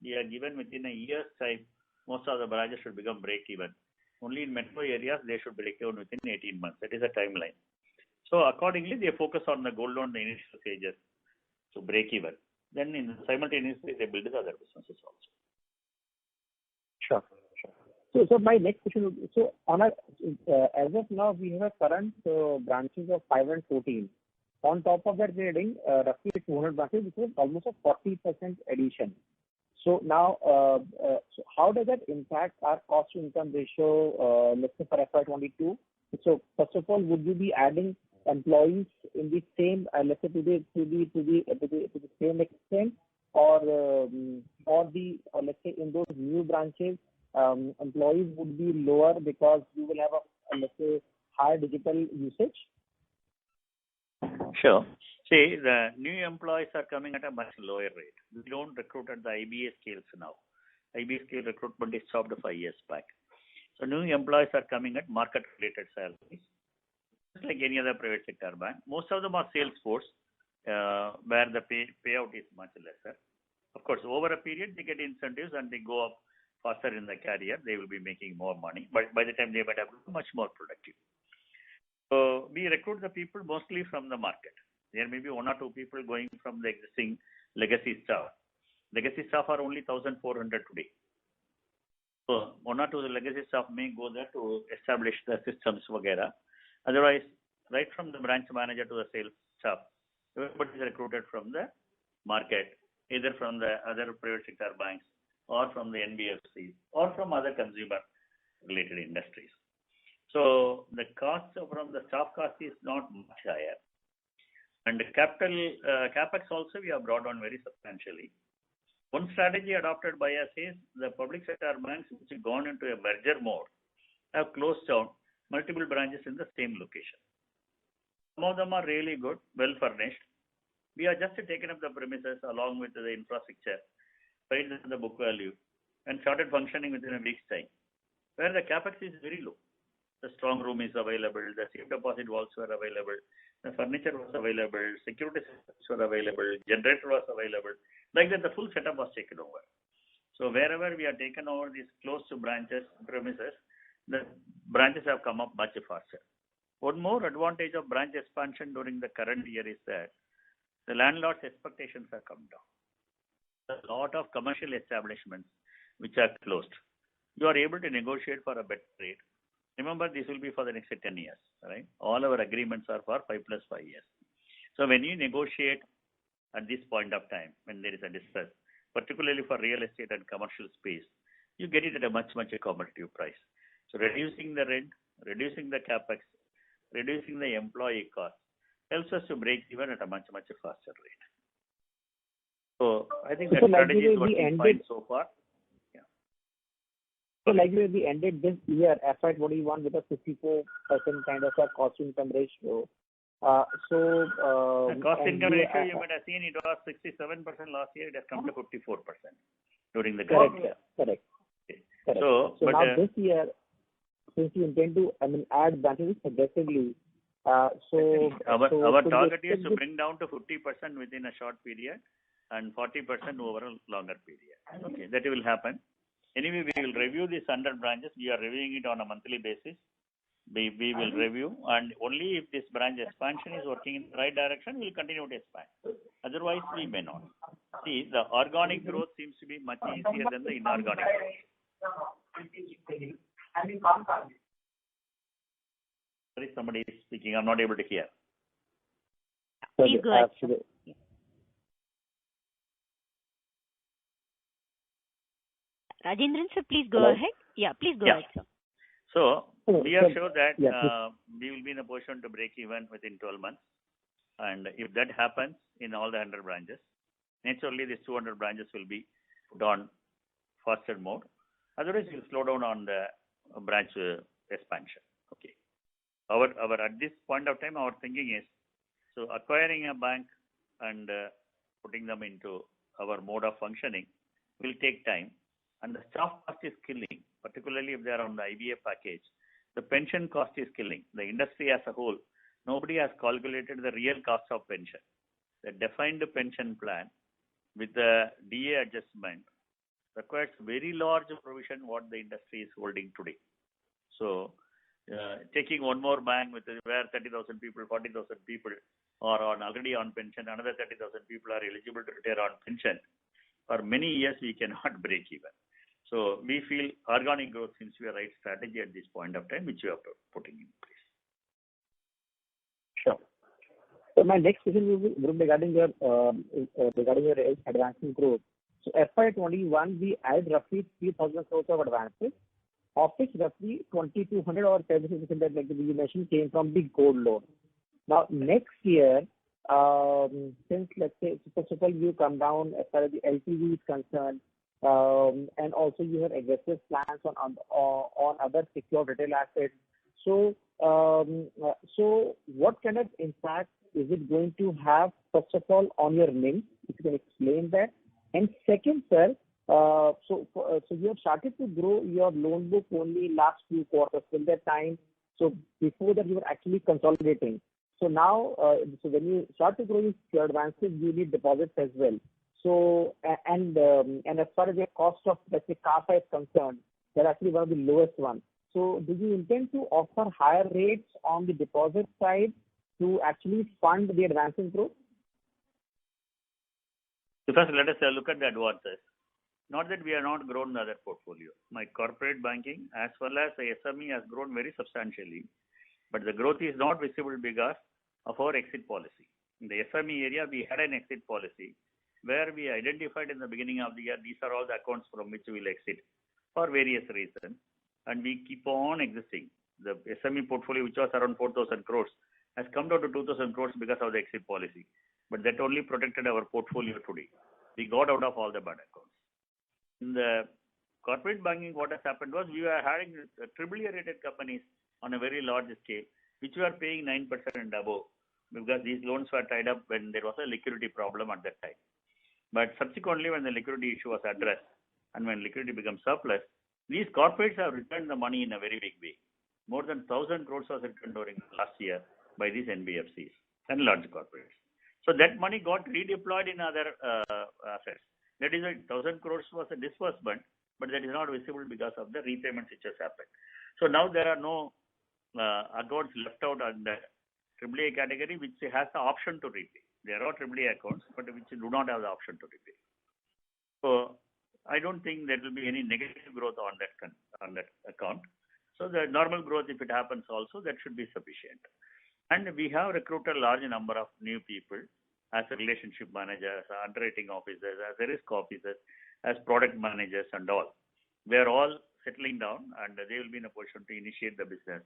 We are given within a year's time, most of the branches should become break even. Only in metro areas, they should break even within 18 months. That is a timeline. So accordingly, they focus on the gold loan, the initial stages to break even. Then simultaneously, they build the other businesses also. Sure. So my next question would be, so as of now, we have a current branches of 514. On top of that, we are adding roughly 200 branches, which is almost a 40% addition. So now, so how does that impact our cost to income ratio, let's say for FY22? So first of all, would you be adding employees in the same, let's say to the same extent, or let's say in those new branches, employees would be lower because you will have a let's say higher digital usage? Sure. See, the new employees are coming at a much lower rate. We don't recruit at the IBA scales now. IBA scale recruitment is stopped 5 years back. So new employees are coming at market-related salaries, just like any other private sector bank. Most of them are sales force, where the payout is much lesser. Of course, over a period, they get incentives and they go up faster in the career. They will be making more money, but by the time they might have become much more productive. So we recruit the people mostly from the market. There may be 1 or 2 people going from the existing legacy staff. Legacy staff are only 1,400 today. So 1 or 2 legacy staff may go there to establish the systems, vagera. Otherwise, right from the branch manager to the sales staff, everybody is recruited from the market, either from the other private sector banks or from the NBFCs or from other consumer-related industries. So the cost from the staff cost is not much higher. And the capex also we have brought on very substantially. One strategy adopted by us is the public sector banks which have gone into a merger mode have closed down multiple branches in the same location. Some of them are really good, well furnished, We have just taken up the premises along with the infrastructure, paid the book value, and started functioning within a week's time, where the capex is very low. The strong room is available, the safe deposit walls were available, the furniture was available, security systems were available, generator was available. Like that, the full setup was taken over. So wherever we have taken over these close to branches, premises, the branches have come up much faster. One more advantage of branch expansion during the current year is that the landlord's expectations have come down. A lot of commercial establishments which are closed, you are able to negotiate for a better rate. Remember, this will be for the next 10 years, right? All our agreements are for 5 plus 5 years. So when you negotiate at this point of time, when there is a distress, particularly for real estate and commercial space, you get it at a much competitive price. So reducing the rent, reducing the capex, reducing the employee cost helps us to break even at a much faster rate. So I think that strategy is working fine so far. So like we ended this year, FY21, with a 54% kind of a cost-income ratio. The cost-income ratio, you might have seen it was 67% last year. It has come to 54% during the current year. Correct. So now this year, since you intend to, add branches aggressively, our target is to bring down to 50% within a short period and 40% over a longer period. Okay, that will happen. Anyway, we will review these 100 branches. We are reviewing it on a monthly basis. We will review, and only if this branch expansion is working in the right direction, we will continue to expand. Otherwise, we may not. See, the organic growth seems to be much easier than the inorganic growth. Sorry, somebody is speaking. I'm not able to hear. Please go ahead. Rajendran, sir, please go ahead. Yeah, please go ahead, sir. So, we are sure that we will be in a position to break even within 12 months. And if that happens in all the 100 branches, naturally these 200 branches will be done faster mode. Otherwise, we'll slow down on the branch expansion. Okay. At this point of time, our thinking is, so acquiring a bank and putting them into our mode of functioning will take time. And the staff cost is killing, particularly if they are on the IBA package. The pension cost is killing. The industry as a whole, nobody has calculated the real cost of pension. The defined pension plan with the DA adjustment requires very large provision what the industry is holding today. So, taking one more bank with where 30,000 people, 40,000 people are already on pension, another 30,000 people are eligible to retire on pension. For many years, we cannot break even. So we feel organic growth seems to be a right strategy at this point of time, which we are putting in place. Sure. So my next question will be regarding your advancing growth. So FY21, we added roughly 3,000 crores of advances, of which roughly 2,200 or 70% that, like you mentioned, came from the gold loan. Now next year, since let's say first of all you come down as far as the LTV is concerned, and also you have aggressive plans on other secured retail assets. So what kind of impact is it going to have, first of all, on your NIM? If you can explain that. And second, sir, so you have started to grow your loan book only last few quarters till that time. So before that, you were actually consolidating. So now, so when you start to grow your advances, you need deposits as well. So and as far as your cost of, let's say, CASA is concerned, they're actually one of the lowest ones. So do you intend to offer higher rates on the deposit side to actually fund the advances growth? So first, let us look at the advances. Not that we have not grown the other portfolio. My corporate banking as well as the SME has grown very substantially, but the growth is not visible because of our exit policy. In the SME area, we had an exit policy where we identified in the beginning of the year, these are all the accounts from which we will exit for various reasons, and we keep on existing. The SME portfolio, which was around 4,000 crores, has come down to 2,000 crores because of the exit policy. But that only protected our portfolio today. We got out of all the bad accounts. In the corporate banking, what has happened was we were having AAA rated companies on a very large scale, which were paying 9% and above. because these loans were tied up when there was a liquidity problem at that time. But subsequently, when the liquidity issue was addressed and when liquidity becomes surplus, these corporates have returned the money in a very big way. More than 1,000 crores was returned during last year by these NBFCs and large corporates. So that money got redeployed in other assets. That is why 1,000 crores was a disbursement, but that is not visible because of the repayments which has happened. So now there are no accounts left out on the AAA category which has the option to repay. There are AAA accounts, but which do not have the option to repay. So I don't think there will be any negative growth on that account. So the normal growth, if it happens also, that should be sufficient. And we have recruited a large number of new people as a relationship managers, as underwriting officers, as a risk officers, as product managers and all. They are all settling down and they will be in a position to initiate the business.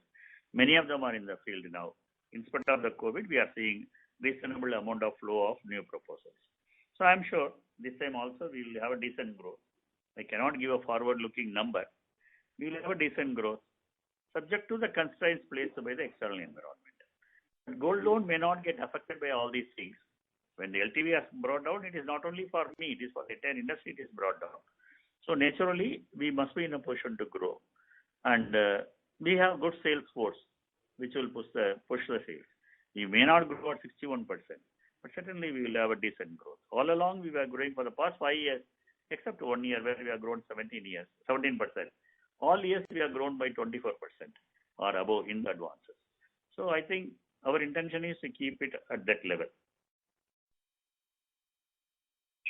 Many of them are in the field now. In spite of the COVID, we are seeing reasonable amount of flow of new proposals. So I'm sure this time also we will have a decent growth. I cannot give a forward-looking number. We will have a decent growth subject to the constraints placed by the external environment. But gold loan may not get affected by all these things. When the LTV has brought down, it is not only for me, it is for the entire industry it is brought down. So naturally, we must be in a position to grow. And we have good sales force which will push the sales. We may not grow at 61%, but certainly we will have a decent growth. All along we were growing for the past 5 years, except 1 year where we have grown 17%. All years we have grown by 24% or above in the advances. So I think our intention is to keep it at that level.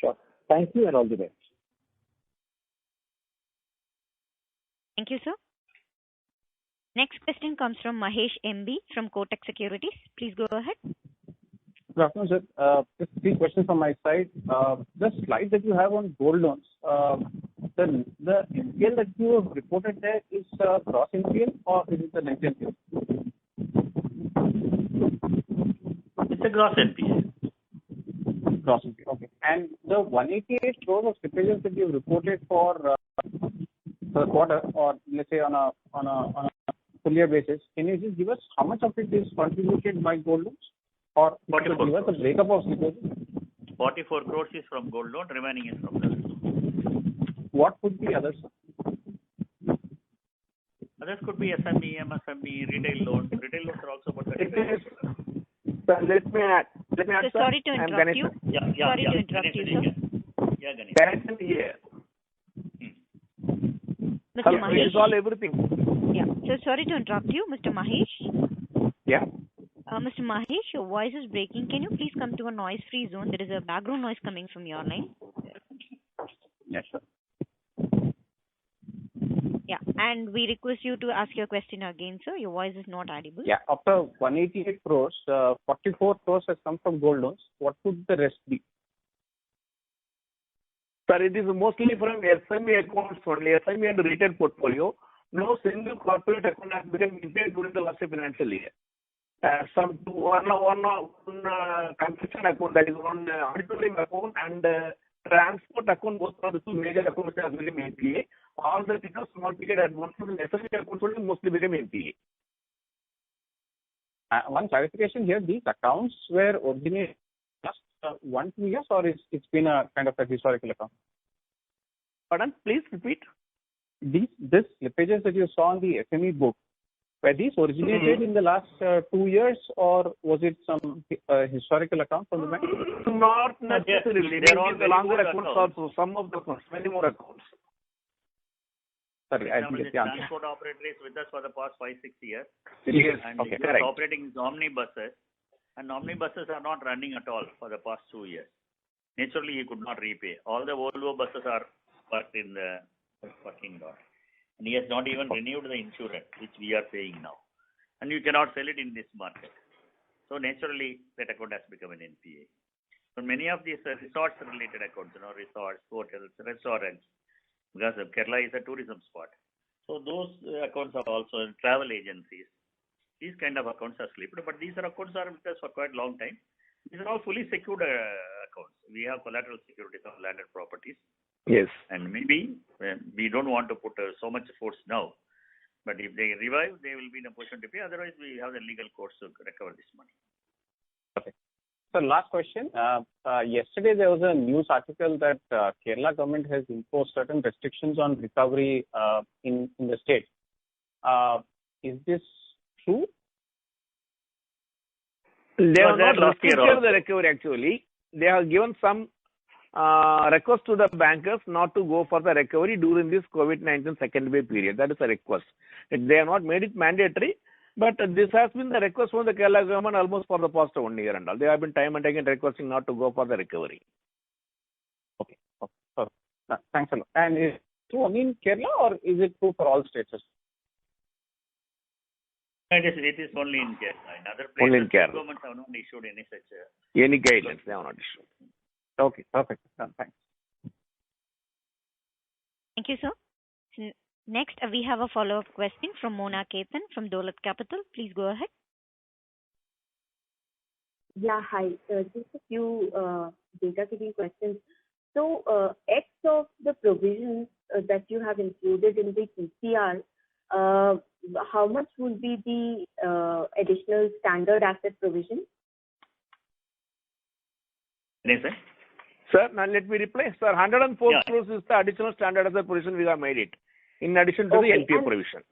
Sure. Thank you and all the best. Thank you, sir. Next question comes from Mahesh MB from Kotak Securities. Please go ahead. Good afternoon, sir. Just 3 questions from my side. The slide that you have on gold loans, the NPL that you have reported there is gross NPL or is it the net NPL? It's a gross NPL. Gross NPL, okay. And the 188 crores of slippages that you have reported for the quarter, or let's say on a full year basis, can you just give us how much of it is contributed by gold loans? Or give us a breakup of slippages? 44 crores is from gold loan, remaining is from the rest. What would be others? Others could be SME, MSME, retail loans. Retail loans are also about 35%. Sir, let me add. So sorry to interrupt you. Sorry to interrupt you, sir. Yeah, Ganesh. Ganesh here. Mr. Mahesh. Resolve everything. Yeah. So sorry to interrupt you, Mr. Mahesh. Yeah. Mr. Mahesh, your voice is breaking. Can you please come to a noise-free zone? There is a background noise coming from your line. Yes, sir. Yeah, and we request you to ask your question again, sir. Your voice is not audible. Yeah, after 188 crores, 44 crores has come from gold loans. What would the rest be? Sir, it is mostly from SME accounts only, SME and retail portfolio. No single corporate account has been impaired during the last financial year. One construction account, that is one auditorium account and transport account, both are the 2 major accounts that have become NPA. All the small ticket advances and SME accounts only mostly become NPA. One clarification here, these accounts were originated last 1-2 years, or it's been a kind of a historical account? Pardon? Please repeat. This slippages that you saw on the SME book, were these originated in the last 2 years, or was it some historical account from the bank? Not necessarily. There are the longer accounts also, some of the accounts, many more accounts. Sorry, I didn't get the answer. Transport operator is with us for the past 5-6 years. Yes, and okay, he correct. is operating omnibuses, and omnibuses are not running at all for the past 2 years. Naturally, he could not repay. All the Volvo buses are parked in the parking lot. And he has not even renewed the insurance, which we are paying now. And you cannot sell it in this market. So naturally, that account has become an NPA. So many of these resorts-related accounts, resorts, hotels, restaurants, because Kerala is a tourism spot. So those accounts are also travel agencies. These kind of accounts are slipped, but these accounts are with us for quite a long time. These are all fully secured accounts. We have collateral securities on landed properties. Yes. And maybe we don't want to put so much force now. But if they revive, they will be in a position to pay. Otherwise, we have the legal course to recover this money. So last question. Yesterday there was a news article that Kerala government has imposed certain restrictions on recovery in the state. Is this true? They have not last year restricted also. the recovery actually. They have given some request to the bankers not to go for the recovery during this COVID-19 second wave period. That is a request. They have not made it mandatory, but this has been the request from the Kerala government almost for the past 1 year and all. They have been time and again requesting not to go for the recovery. Okay. Thanks a lot. And is it true only in Kerala or is it true for all states? It is only in Kerala. In other places, Only in Kerala. governments have not issued any such. Any guidelines they have not issued. Okay, perfect. Thanks. Thank you, sir. Next, we have a follow-up question from Mona Ketan from Dolat Capital. Please go ahead. Yeah, hi. Just a few data keeping questions. So, X of the provisions that you have included in the PCR, how much would be the additional standard asset provision? Yes, sir. Sir, now let me reply. Sir, 104 Yeah. crores is the additional standard asset provision we have made it, in addition to Okay, the NPA and- provision.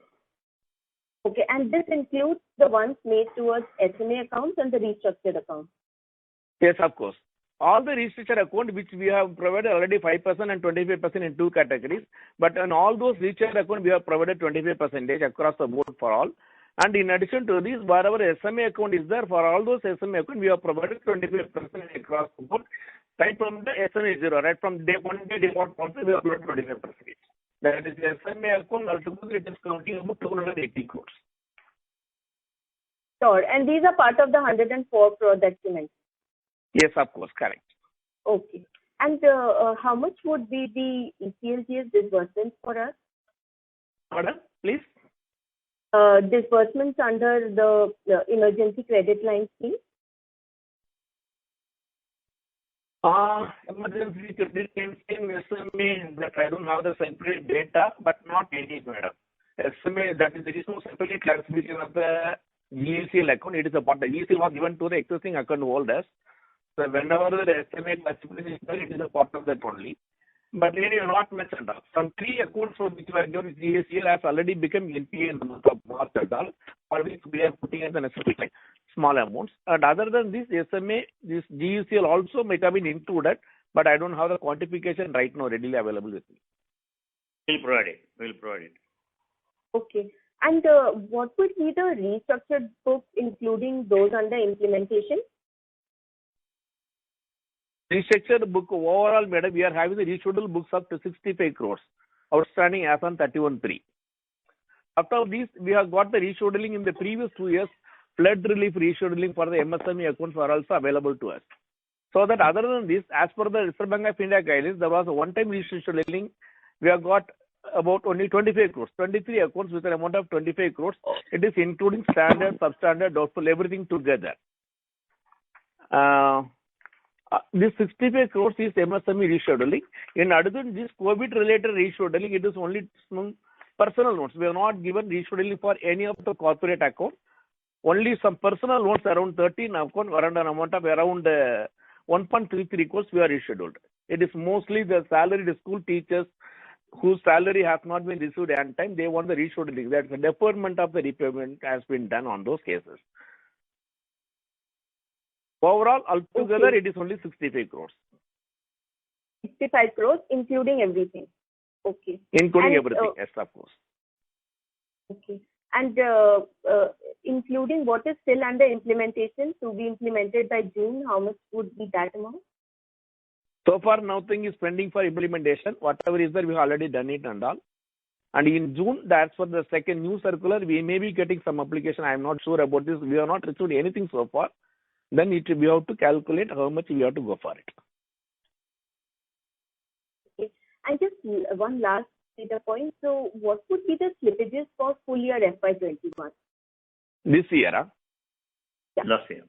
Okay, and this includes the ones made towards SMA accounts and the restructured accounts. Yes, of course. All the restructured account which we have provided already 5% and 25% in two categories, but on all those restructured account we have provided 25% across the board for all. And in addition to this, wherever SMA account is there, for all those SMA account we have provided 25% across the board. Right from the SMA 0, right from day one day default policy, we have provided 25%. That is the SMA account altogether it is counting about 280 crores. Sure, and these are part of the 104 crore that you mentioned. Yes, of course, correct. Okay. And how much would be the ECLGS disbursements for us? Pardon, please? Disbursements under the emergency credit line scheme? Emergency credit line scheme SMA that I don't have the separate data, but not any, madam. SMA, that is, there is no separate classification of the ECL account. It is a part. The ECL was given to the existing account holders. So whenever the SMA classification is there, it is a part of that only. But then you are not mentioned. Some three accounts for which were given GSL has already become NPA in the month of March and all, for which we are putting as an SMA, small amounts. And other than this, SMA, this GSL also might have been included, but I don't have the quantification right now readily available with me. We'll provide it. Okay. And what would be the restructured book, including those under implementation? Restructured book overall, madam, we are having the rescheduled books up to 65 crores outstanding as on 31/3. After this, we have got the rescheduling in the previous 2 years. Flood relief rescheduling for the MSME accounts are also available to us. So that other than this, as per the Reserve Bank of India guidelines, there was a one-time rescheduling. We have got about only 25 crores, 23 accounts with an amount of 25 crores. It is including standard, substandard, doubtful, everything together. This 65 crores is MSME rescheduling. In addition, this COVID-related rescheduling, it is only some personal loans. We have not given rescheduling for any of the corporate accounts. Only some personal loans around 13 accounts around an amount of around 1.33 crores we are rescheduled. It is mostly the salaried school teachers whose salary has not been received on time. They want the rescheduling. That the deferment of the repayment has been done on those cases. Overall, altogether, Okay. it is only 65 crores. 65 crores, including everything. Okay. Including And, everything, yes, of course. Okay. And including what is still under implementation to be implemented by June, how much would be that amount? So far, nothing is pending for implementation. Whatever is there, we have already done it and all. And in June, that's for the second new circular, we may be getting some application. I am not sure about this. We have not received anything so far. Then we have to calculate how much we have to go for it. Okay. And just one last data point. So what would be the slippages for full year FY21? This year, huh? Last year.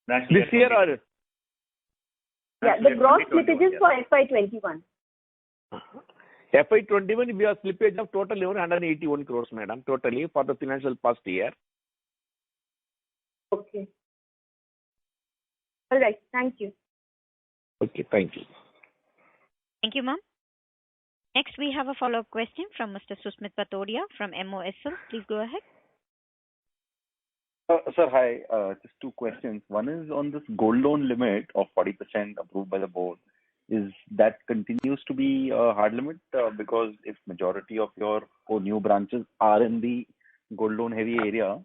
This year or? Yeah, the gross slippages for FY21. FY21, we have slippage of total 181 crores, madam, totally for the financial past year. Okay. All right. Thank you. Okay, thank you. Thank you, ma'am. Next, we have a follow-up question from Mr. Susmit Patodia from MOSL. Please go ahead. Sir, hi. Just two questions. One is on this gold loan limit of 40% approved by the board. Is that continues to be a hard limit? Because if majority of your 4 new branches are in the gold loan heavy area,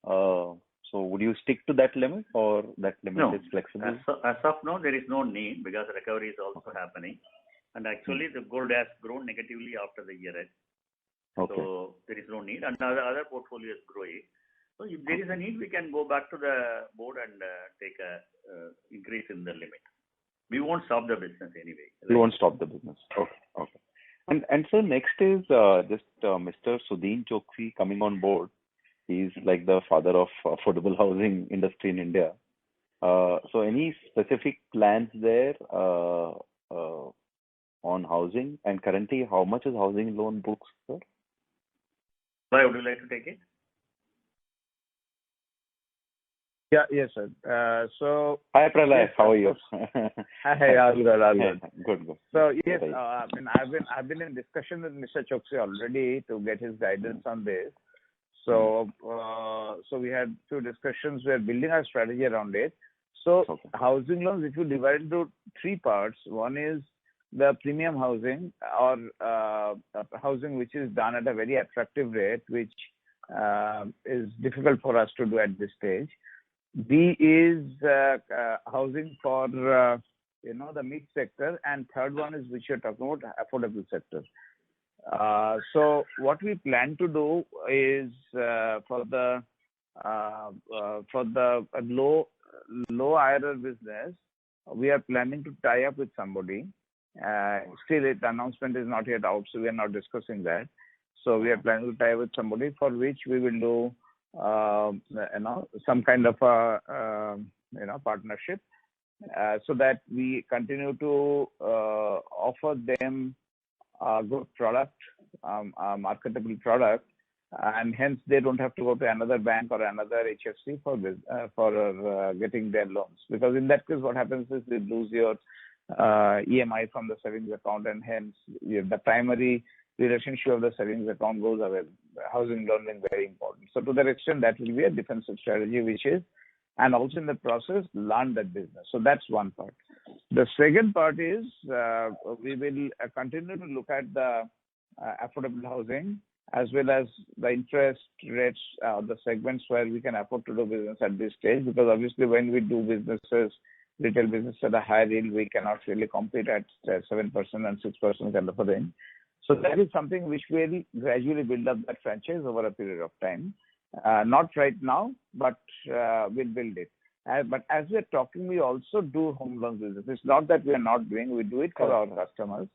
so would you stick to that limit or that limit is flexible? As of now, there is no need because recovery is also happening. And actually, the gold has grown negatively after the year end. Okay. So there is no need. And the other portfolio is growing. So if there is a need, we can go back to the board and take a increase in the limit. We won't stop the business anyway. We won't stop the business. Okay. And so next is just Mr. Sudhin Choksi coming on board. He's like the father of affordable housing industry in India. So any specific plans there on housing? And currently, how much is housing loan books, sir? Why would you like to take it? Yes, sir. So hi, Pralay. How are you? Hi, all good. Good. So yes, I've been in discussion with Mr. Choksi already to get his guidance on this. So we had 2 discussions. We are building our strategy around it. So housing loans, if you divide into 3 parts, one is the premium housing or housing which is done at a very attractive rate, which is difficult for us to do at this stage. B is housing for the mid sector, and third one is which you're talking about, affordable sector. So what we plan to do is for the low IRR business, we are planning to tie up with somebody. Still, the announcement is not yet out, so we are not discussing that. So we are planning to tie up with somebody for which we will do some kind of a partnership, so that we continue to offer them a good product, a marketable product, and hence they don't have to go to another bank or another HFC for getting their loans. Because in that case, what happens is you lose your EMI from the savings account, and hence the primary relationship of the savings account goes away. Housing loan is very important. So to that extent, that will be a defensive strategy, which is, and also in the process, learn that business. So that's one part. The second part is we will continue to look at the affordable housing as well as the interest rates, the segments where we can afford to do business at this stage. Because obviously, when we do businesses, retail business at a higher yield, we cannot really compete at 7% and 6% kind of a thing. So that is something which will gradually build up that franchise over a period of time. Not right now, but we'll build it. But as we're talking, we also do home loan business. It's not that we are not doing, we do it for our customers.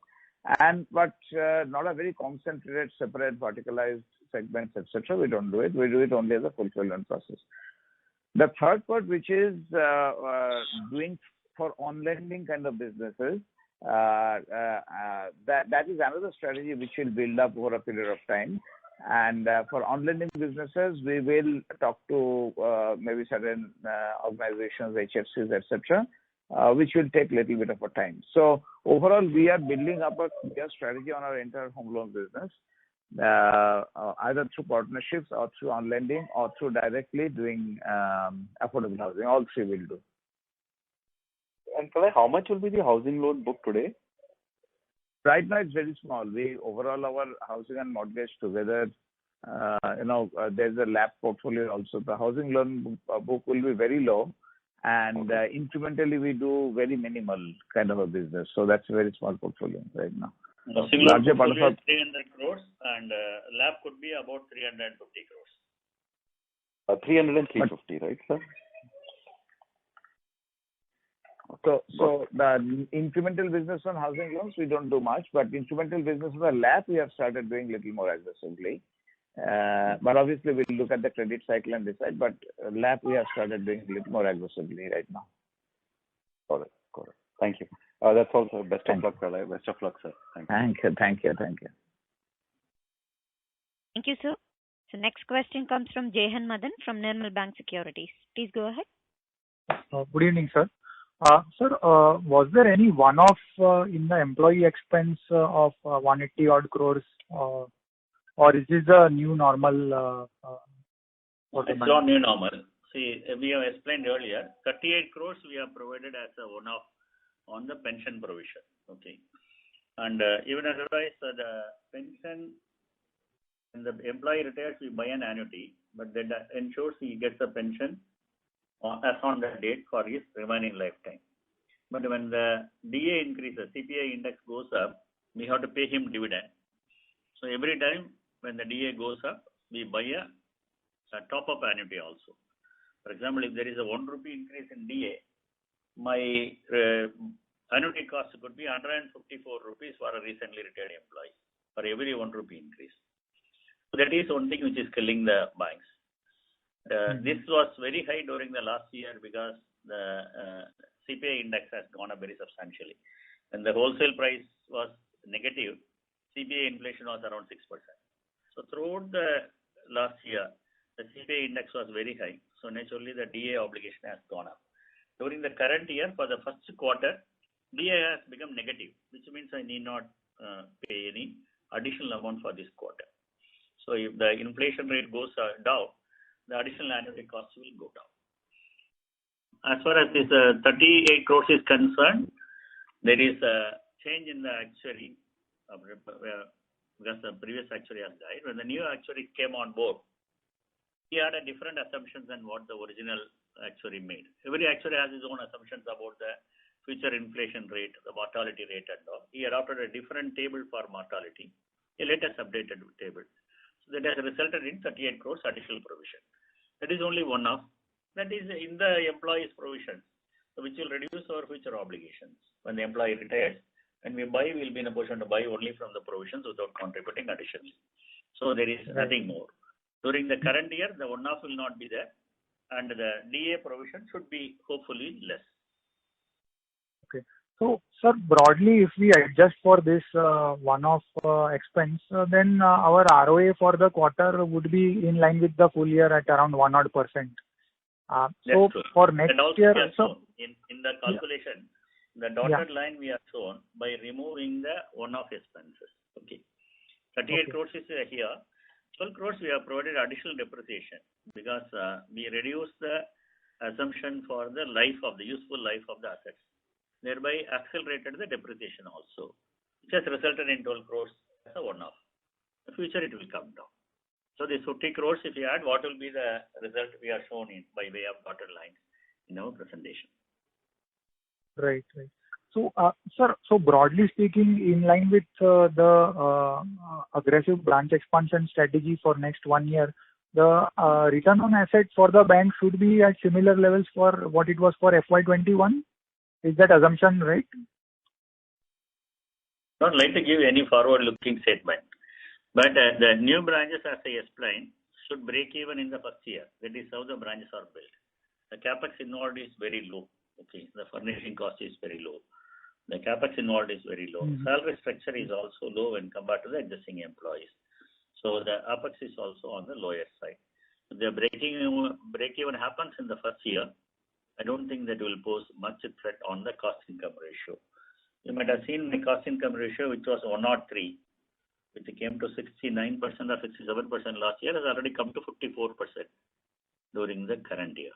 But not a very concentrated, separate, verticalized segments, etc. We don't do it. We do it only as a fulfillment process. The third part, which is doing for on-lending kind of businesses, that is another strategy which will build up over a period of time. And for on-lending businesses, we will talk to maybe certain organizations, HFCs, etc., which will take a little bit of a time. So overall, we are building up a clear strategy on our entire home loan business, either through partnerships or through on-lending or through directly doing affordable housing. All 3 will do. And Pralay, how much will be the housing loan book today? Right now, it's very small. Overall, our housing and mortgage together, there's a LAP portfolio also. The housing loan book will be very low, and incrementally we do very minimal kind of a business. So that's a very small portfolio right now. Housing loan portfolio is 300 crores, and LAP could be about 350 crores. 300 and 350, right, sir? So the incremental business on housing loans, we don't do much, but incremental business on the LAP, we have started doing a little more aggressively. But obviously, we'll look at the credit cycle and decide, but LAP, we have started doing a little more aggressively right now. Got it. Thank you. That's also best of luck, Pralay. Best of luck, sir. Thank you. Thank you, sir. So next question comes from Jehan Madan from Nirmal Bang Securities. Please go ahead. Good evening, sir. Sir, was there any one-off in the employee expense of 180 odd crores, or is this a new normal for the It's bank? not new normal. See, we have explained earlier, 38 crores we have provided as a one-off on the pension provision. Okay. And even otherwise, the pension, when the employee retires, we buy an annuity, but that ensures he gets a pension as on the date for his remaining lifetime. But when the DA increases, CPI index goes up, we have to pay him dividend. So every time when the DA goes up, we buy a top-up annuity also. For example, if there is a 1 rupee increase in DA, my annuity cost could be 154 rupees for a recently retired employee for every 1 rupee increase. So that is one thing which is killing the banks. This was very high during the last year because the CPI index has gone up very substantially. When the wholesale price was negative, CPI inflation was around 6%. So throughout the last year, the CPI index was very high. So naturally, the DA obligation has gone up. During the current year, for the first quarter, DA has become negative, which means I need not pay any additional amount for this quarter. So if the inflation rate goes down, the additional annuity cost will go down. As far as this 38 crores is concerned, there is a change in the actuary because the previous actuary has died. When the new actuary came on board, he had a different assumptions than what the original actuary made. Every actuary has his own assumptions about the future inflation rate, the mortality rate and all. He adopted a different table for mortality, a latest updated table. So that has resulted in 38 crores additional provision. That is only one of. That is in the employee's provisions, which will reduce our future obligations. When the employee retires, when we buy, we will be in a position to buy only from the provisions without contributing additionally. So there is nothing more. During the current year, the one-off will not be there, and the DA provision should be hopefully less. Okay. So, sir, broadly, if we adjust for this one-off expense, then our ROA for the quarter would be in line with the full year at around 1% odd. So for next year, so in the calculation, the dotted line we have shown by removing the one-off expenses. Okay. 38 crores is here. 12 crores we have provided additional depreciation because we reduced the assumption for the useful life of the assets, thereby accelerated the depreciation also, which has resulted in 12 crores as a one-off. In the future it will come down. So this 50 crores, if you add, what will be the result we are shown in by way of dotted lines in our presentation. Right. So, sir, so broadly speaking, in line with the aggressive branch expansion strategy for next 1 year, the return on assets for the bank should be at similar levels for what it was for FY21. Is that assumption right? Not like to give any forward-looking statement, but the new branches, as I explained, should break even in the first year. That is how the branches are built. The capex involved is very low. Okay, the furnishing cost is very low. The capex involved is very low. Salary structure is also low when compared to the existing employees. So the apex is also on the lower side. If the break even happens in the first year, I don't think that will pose much threat on the cost income ratio. You might have seen the cost income ratio, which was 103, which came to 69% or 67% last year, has already come to 54% during the current year.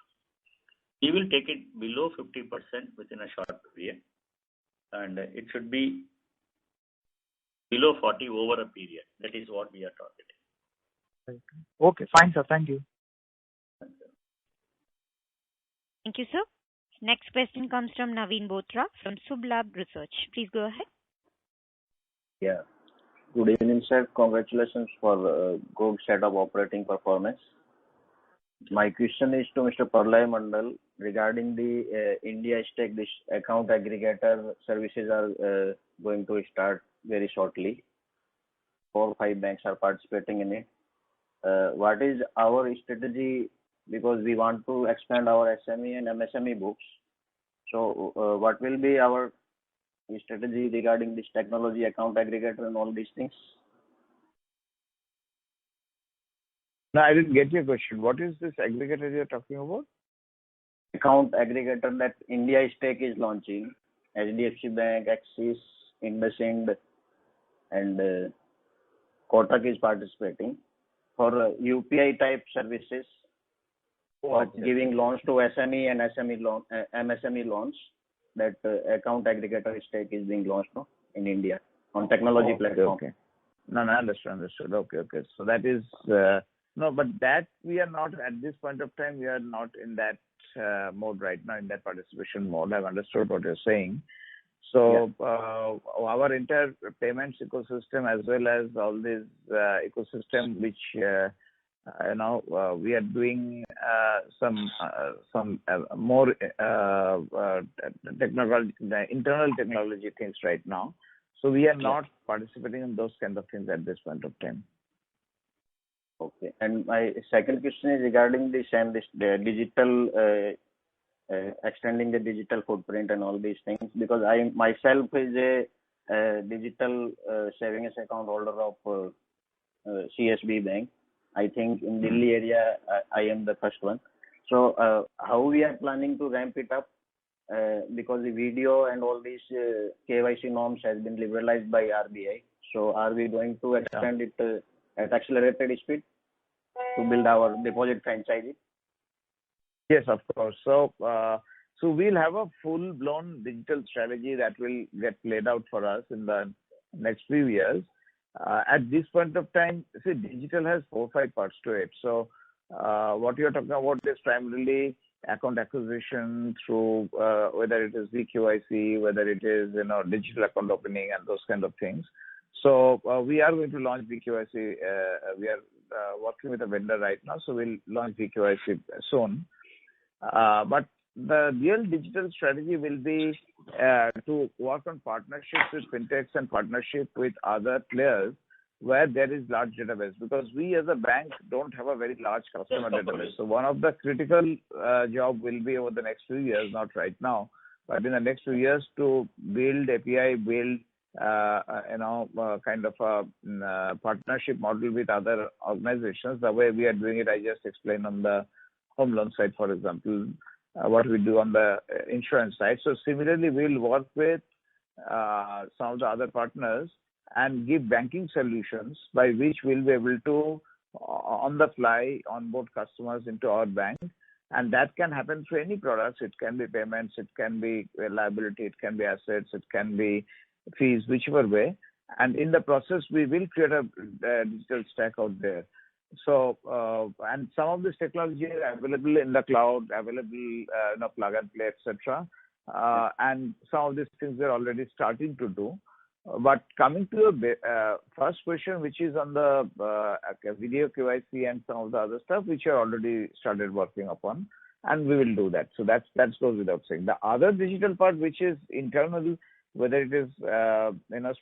We will take it below 50% within a short period, and it should be below 40 over a period. That is what we are targeting. Okay, fine, sir. Thank you. Thank you, sir. Next question comes from Naveen Bothra from Sublab Research. Please go ahead. Yeah. Good evening, sir. Congratulations for good set of operating performance. My question is to Mr. Pralay Mondal regarding the India Stack. This account aggregator services are going to start very shortly. 4 or 5 banks are participating in it. What is our strategy? Because we want to expand our SME and MSME books. So what will be our strategy regarding this technology account aggregator and all these things? No, I didn't get your question. What is this aggregator you're talking about? account aggregator that India Stack is launching. HDFC Bank, Axis, IndusInd, and Kotak is participating for UPI type services, for giving loans to SME and MSME loans. That account aggregator Stack is being launched in India on technology platform. Okay. No, understood. Okay. So that is no, but that we are not at this point of time. We are not in that mode right now, in that participation mode. I've understood what you're saying. So our entire payments ecosystem, as well as all this ecosystem, which we are doing some more technology, internal technology things right now. So we are not participating in those kind of things at this point of time. Okay. And my second question is regarding the digital, extending the digital footprint and all these things, because I myself is a digital savings account holder of CSB Bank. I think in Delhi area, I am the first one. So how we are planning to ramp it up? Because the video and all these KYC norms has been liberalized by RBI. So are we going to extend it at accelerated speed to build our deposit franchise? Yes, of course. So we'll have a full-blown digital strategy that will get played out for us in the next few years. At this point of time, see, digital has 4 or 5 parts to it. So what you're talking about is primarily account acquisition through whether it is VKYC, whether it is digital account opening and those kind of things. So we are going to launch VKYC. We are working with a vendor right now, so we'll launch VKYC soon. But the real digital strategy will be to work on partnerships with fintechs and partnership with other players where there is large database, because we as a bank don't have a very large customer database. So one of the critical job will be over the next few years, not right now, but in the next few years, to build API, build kind of a partnership model with other organizations. The way we are doing it, I just explained on the home loan side, for example, what we do on the insurance side. So similarly, we'll work with some of the other partners and give banking solutions by which we'll be able to, on the fly, onboard customers into our bank. And that can happen through any products. It can be payments, it can be liability, it can be assets, it can be fees, whichever way. And in the process, we will create a digital stack out there. So, and some of this technology is available in the cloud, available, plug and play, etc. And some of these things we're already starting to do. But coming to the first question, which is on the video KYC and some of the other stuff, which are already started working upon, and we will do that. So that goes without saying. The other digital part, which is internal, whether it is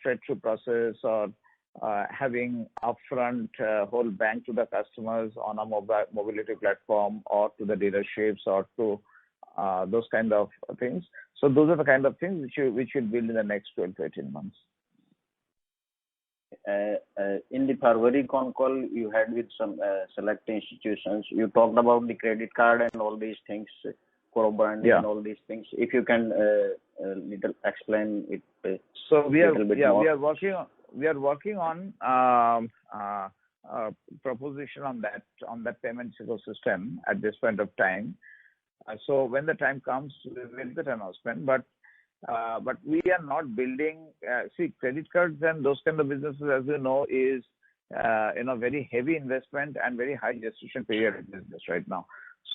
straight through process or having upfront whole bank to the customers on a mobility platform, or to the dealerships, or to those kind of things. So those are the kind of things which will build in the next 12 to 18 months. In the February con call you had with some select institutions, you talked about the credit card and all these things, co-branding and all these things. If you can little explain it. So we are working on proposition on that payments ecosystem at this point of time. So when the time comes, we will make that announcement. But we are not building. Credit cards and those kind of businesses, as you know, is very heavy investment and very high gestation period business right now.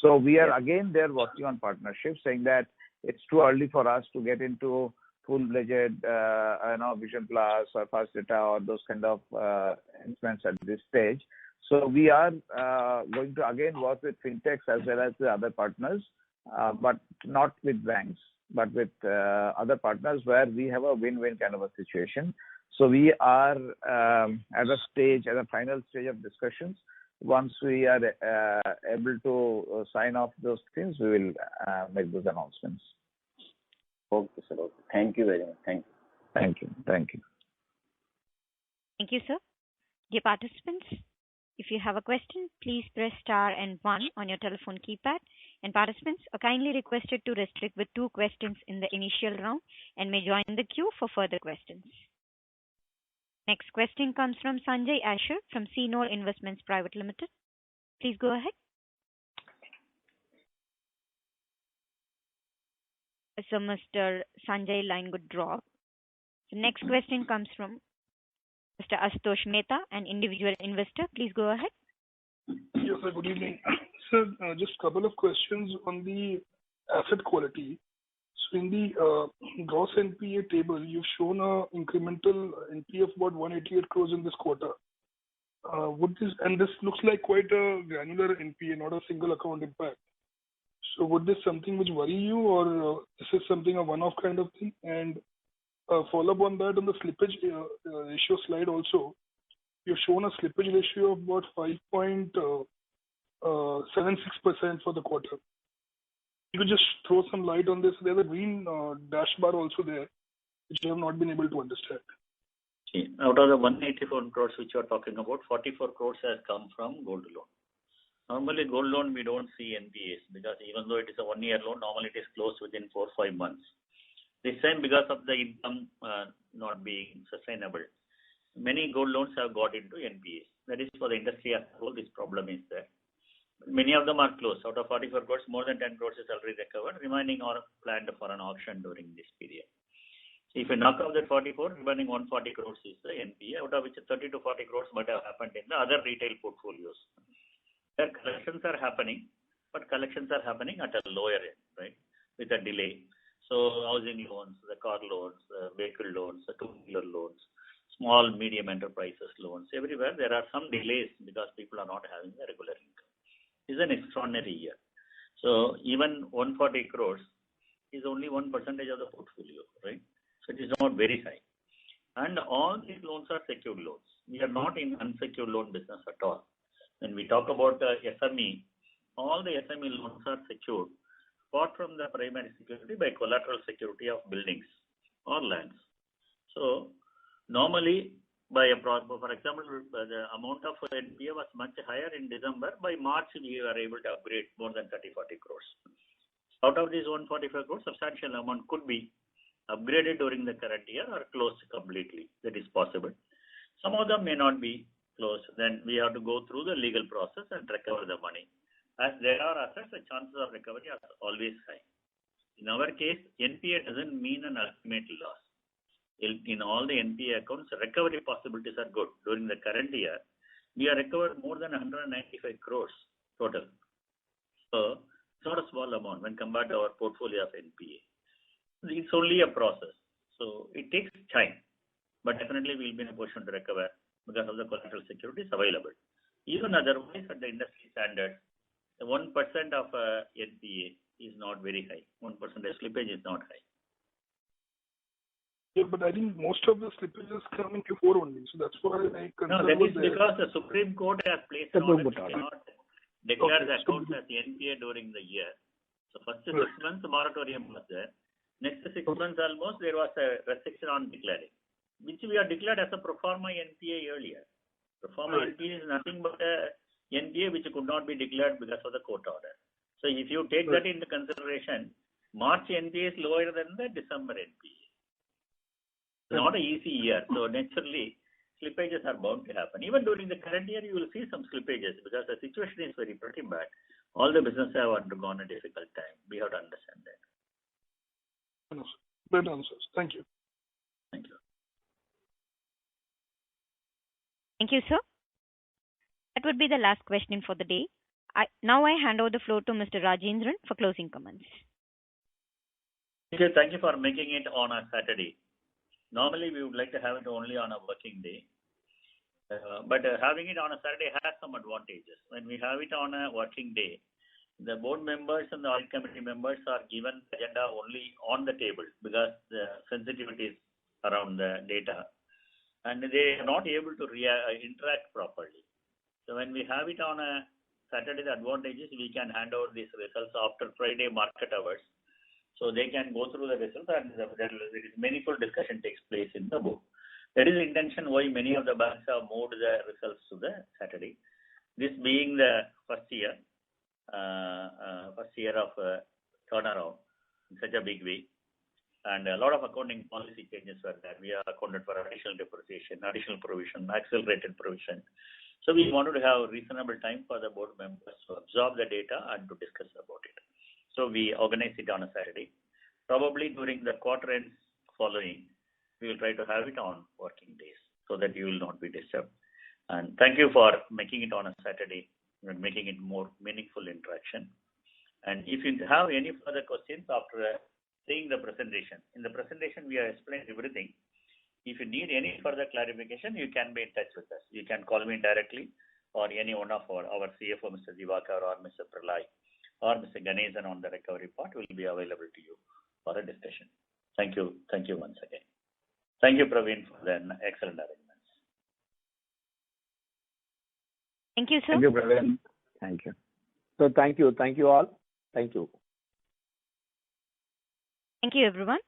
So we are again there working on partnerships, saying that it's too early for us to get into full-fledged Vision Plus or Fast Data or those kind of instruments at this stage. So we are going to again work with fintechs as well as the other partners, but not with banks, but with other partners where we have a win-win kind of a situation. So we are at a final stage of discussions. Once we are able to sign off those things, we will make those announcements. Okay, sir. Okay. Thank you very much. Thank you. Thank you. Thank you. Thank you, sir. Dear participants, if you have a question, please press star and 1 on your telephone keypad and participants are kindly requested to restrict with 2 questions in the initial round and may join the queue for further questions. Next question comes from Sanjay Asher from CNOL Investments Private Limited. Please go ahead. So Mr. Sanjay line got dropped. The next question comes from Mr. Ashutosh Mehta, an individual investor. Please go ahead. Yes, sir. Good evening. Sir, just a couple of questions on the asset quality. So in the gross NPA table, you've shown a incremental NPA of about 188 crores in this quarter. This looks like quite a granular NPA, not a single account impact. So would this something which worry you, or this is something a one-off kind of thing? And follow up on that, on the slippage ratio slide also, you've shown a slippage ratio of about 5.76% for the quarter. You could just throw some light on this. There's a green dash bar also there, which I have not been able to understand. See, out of the 184 crores which you are talking about, 44 crores has come from gold loan. Normally, gold loan we don't see NPAs because even though it is a 1-year loan, normally it is closed within 4 or 5 months. This time, because of the income not being sustainable, many gold loans have got into NPAs. That is for the industry as a whole, this problem is there. Many of them are closed. Out of 44 crores, more than 10 crores is already recovered. Remaining are planned for an auction during this period. So if you knock off that 44, remaining 140 crores is the NPA, out of which 30 to 40 crores might have happened in the other retail portfolios. Their collections are happening, but collections are happening at a lower end, right, with a delay. So housing loans, the car loans, the vehicle loans, the two-wheeler loans, small, medium enterprises loans, everywhere there are some delays because people are not having a regular income. It's an extraordinary year. So even 140 crores is only 1% of the portfolio, right? So it is not very high. And all these loans are secured loans. We are not in unsecured loan business at all. When we talk about SME, all the SME loans are secured, apart from the primary security by collateral security of buildings or lands. So normally, for example, the amount of NPA was much higher in December. By March, we were able to upgrade more than 30-40 crores. Out of these 145 crores, substantial amount could be upgraded during the current year or closed completely. That is possible. Some of them may not be closed. Then we have to go through the legal process and recover the money. As there are assets, the chances of recovery are always high. In our case, NPA doesn't mean an ultimate loss. In all the NPA accounts, recovery possibilities are good. During the current year, we have recovered more than 195 crores total. So it's not a small amount when compared to our portfolio of NPA. It's only a process. So it takes time. But definitely we'll be in a position to recover because of the collateral securities available. Even otherwise, at the industry standard, the 1% of NPA is not very high. 1% slippage is not high. Yeah, but I think most of the slippages come in Q4 only. So that's why I No, that is because the Supreme Court has placed an order. You cannot declare the accounts as NPA during the year. So first 6 months, the moratorium was there. Next 6 months almost, there was a restriction on declaring, which we are declared as a pro forma NPA earlier. Pro forma NPA is nothing but a NPA which could not be declared because of the court order. So if you take that into consideration, March NPA is lower than the December NPA. It's not an easy year. So naturally, slippages are bound to happen. Even during the current year, you will see some slippages because the situation is pretty bad. All the businesses have undergone a difficult time. We have to understand that. Good answers. Thank you. Thank you. Thank you, sir. That would be the last question for the day. Now I hand over the floor to Mr. Rajendran for closing comments. Thank you for making it on a Saturday. Normally, we would like to have it only on a working day. But having it on a Saturday has some advantages. When we have it on a working day, the board members and the audit committee members are given the agenda only on the table because the sensitivities around the data. And they are not able to interact properly. So when we have it on a Saturday, the advantage is we can hand over these results after Friday market hours. So they can go through the results and there is meaningful discussion takes place in the board. That is the intention why many of the banks have moved the results to the Saturday. This being the first year, first year of turnaround in such a big way. And a lot of accounting policy changes were there. We are accounted for additional depreciation, additional provision, accelerated provision. So we wanted to have reasonable time for the board members to absorb the data and to discuss about it. So we organized it on a Saturday. Probably during the quarter ends following, we will try to have it on working days so that you will not be disturbed. And thank you for making it on a Saturday and making it more meaningful interaction. And if you have any further questions after seeing the presentation, in the presentation we have explained everything. If you need any further clarification, you can be in touch with us. You can call me directly or any one of our CFO, Mr. Divakar or Mr. Pralay or Mr. Ganesan on the recovery part will be available to you for a discussion. Thank you. Thank you once again. Thank you, Praveen, for the excellent arrangements. Thank you, sir. Thank you, Praveen. Thank you. So thank you. Thank you all. Thank you. Thank you, everyone.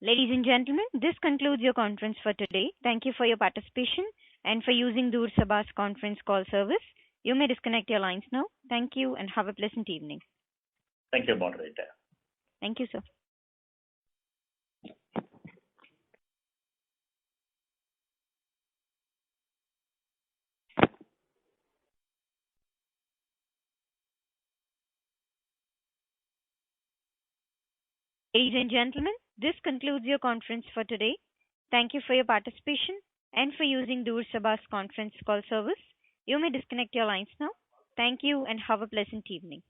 Ladies and gentlemen, this concludes your conference for today. Thank you for your participation and for using Dur Sabha's conference call service. You may disconnect your lines now. Thank you and have a pleasant evening. Thank you, moderator. Thank you, sir. Ladies and gentlemen, this concludes your conference for today. Thank you for your participation and for using Dur Sabha's conference call service. You may disconnect your lines now. Thank you and have a pleasant evening.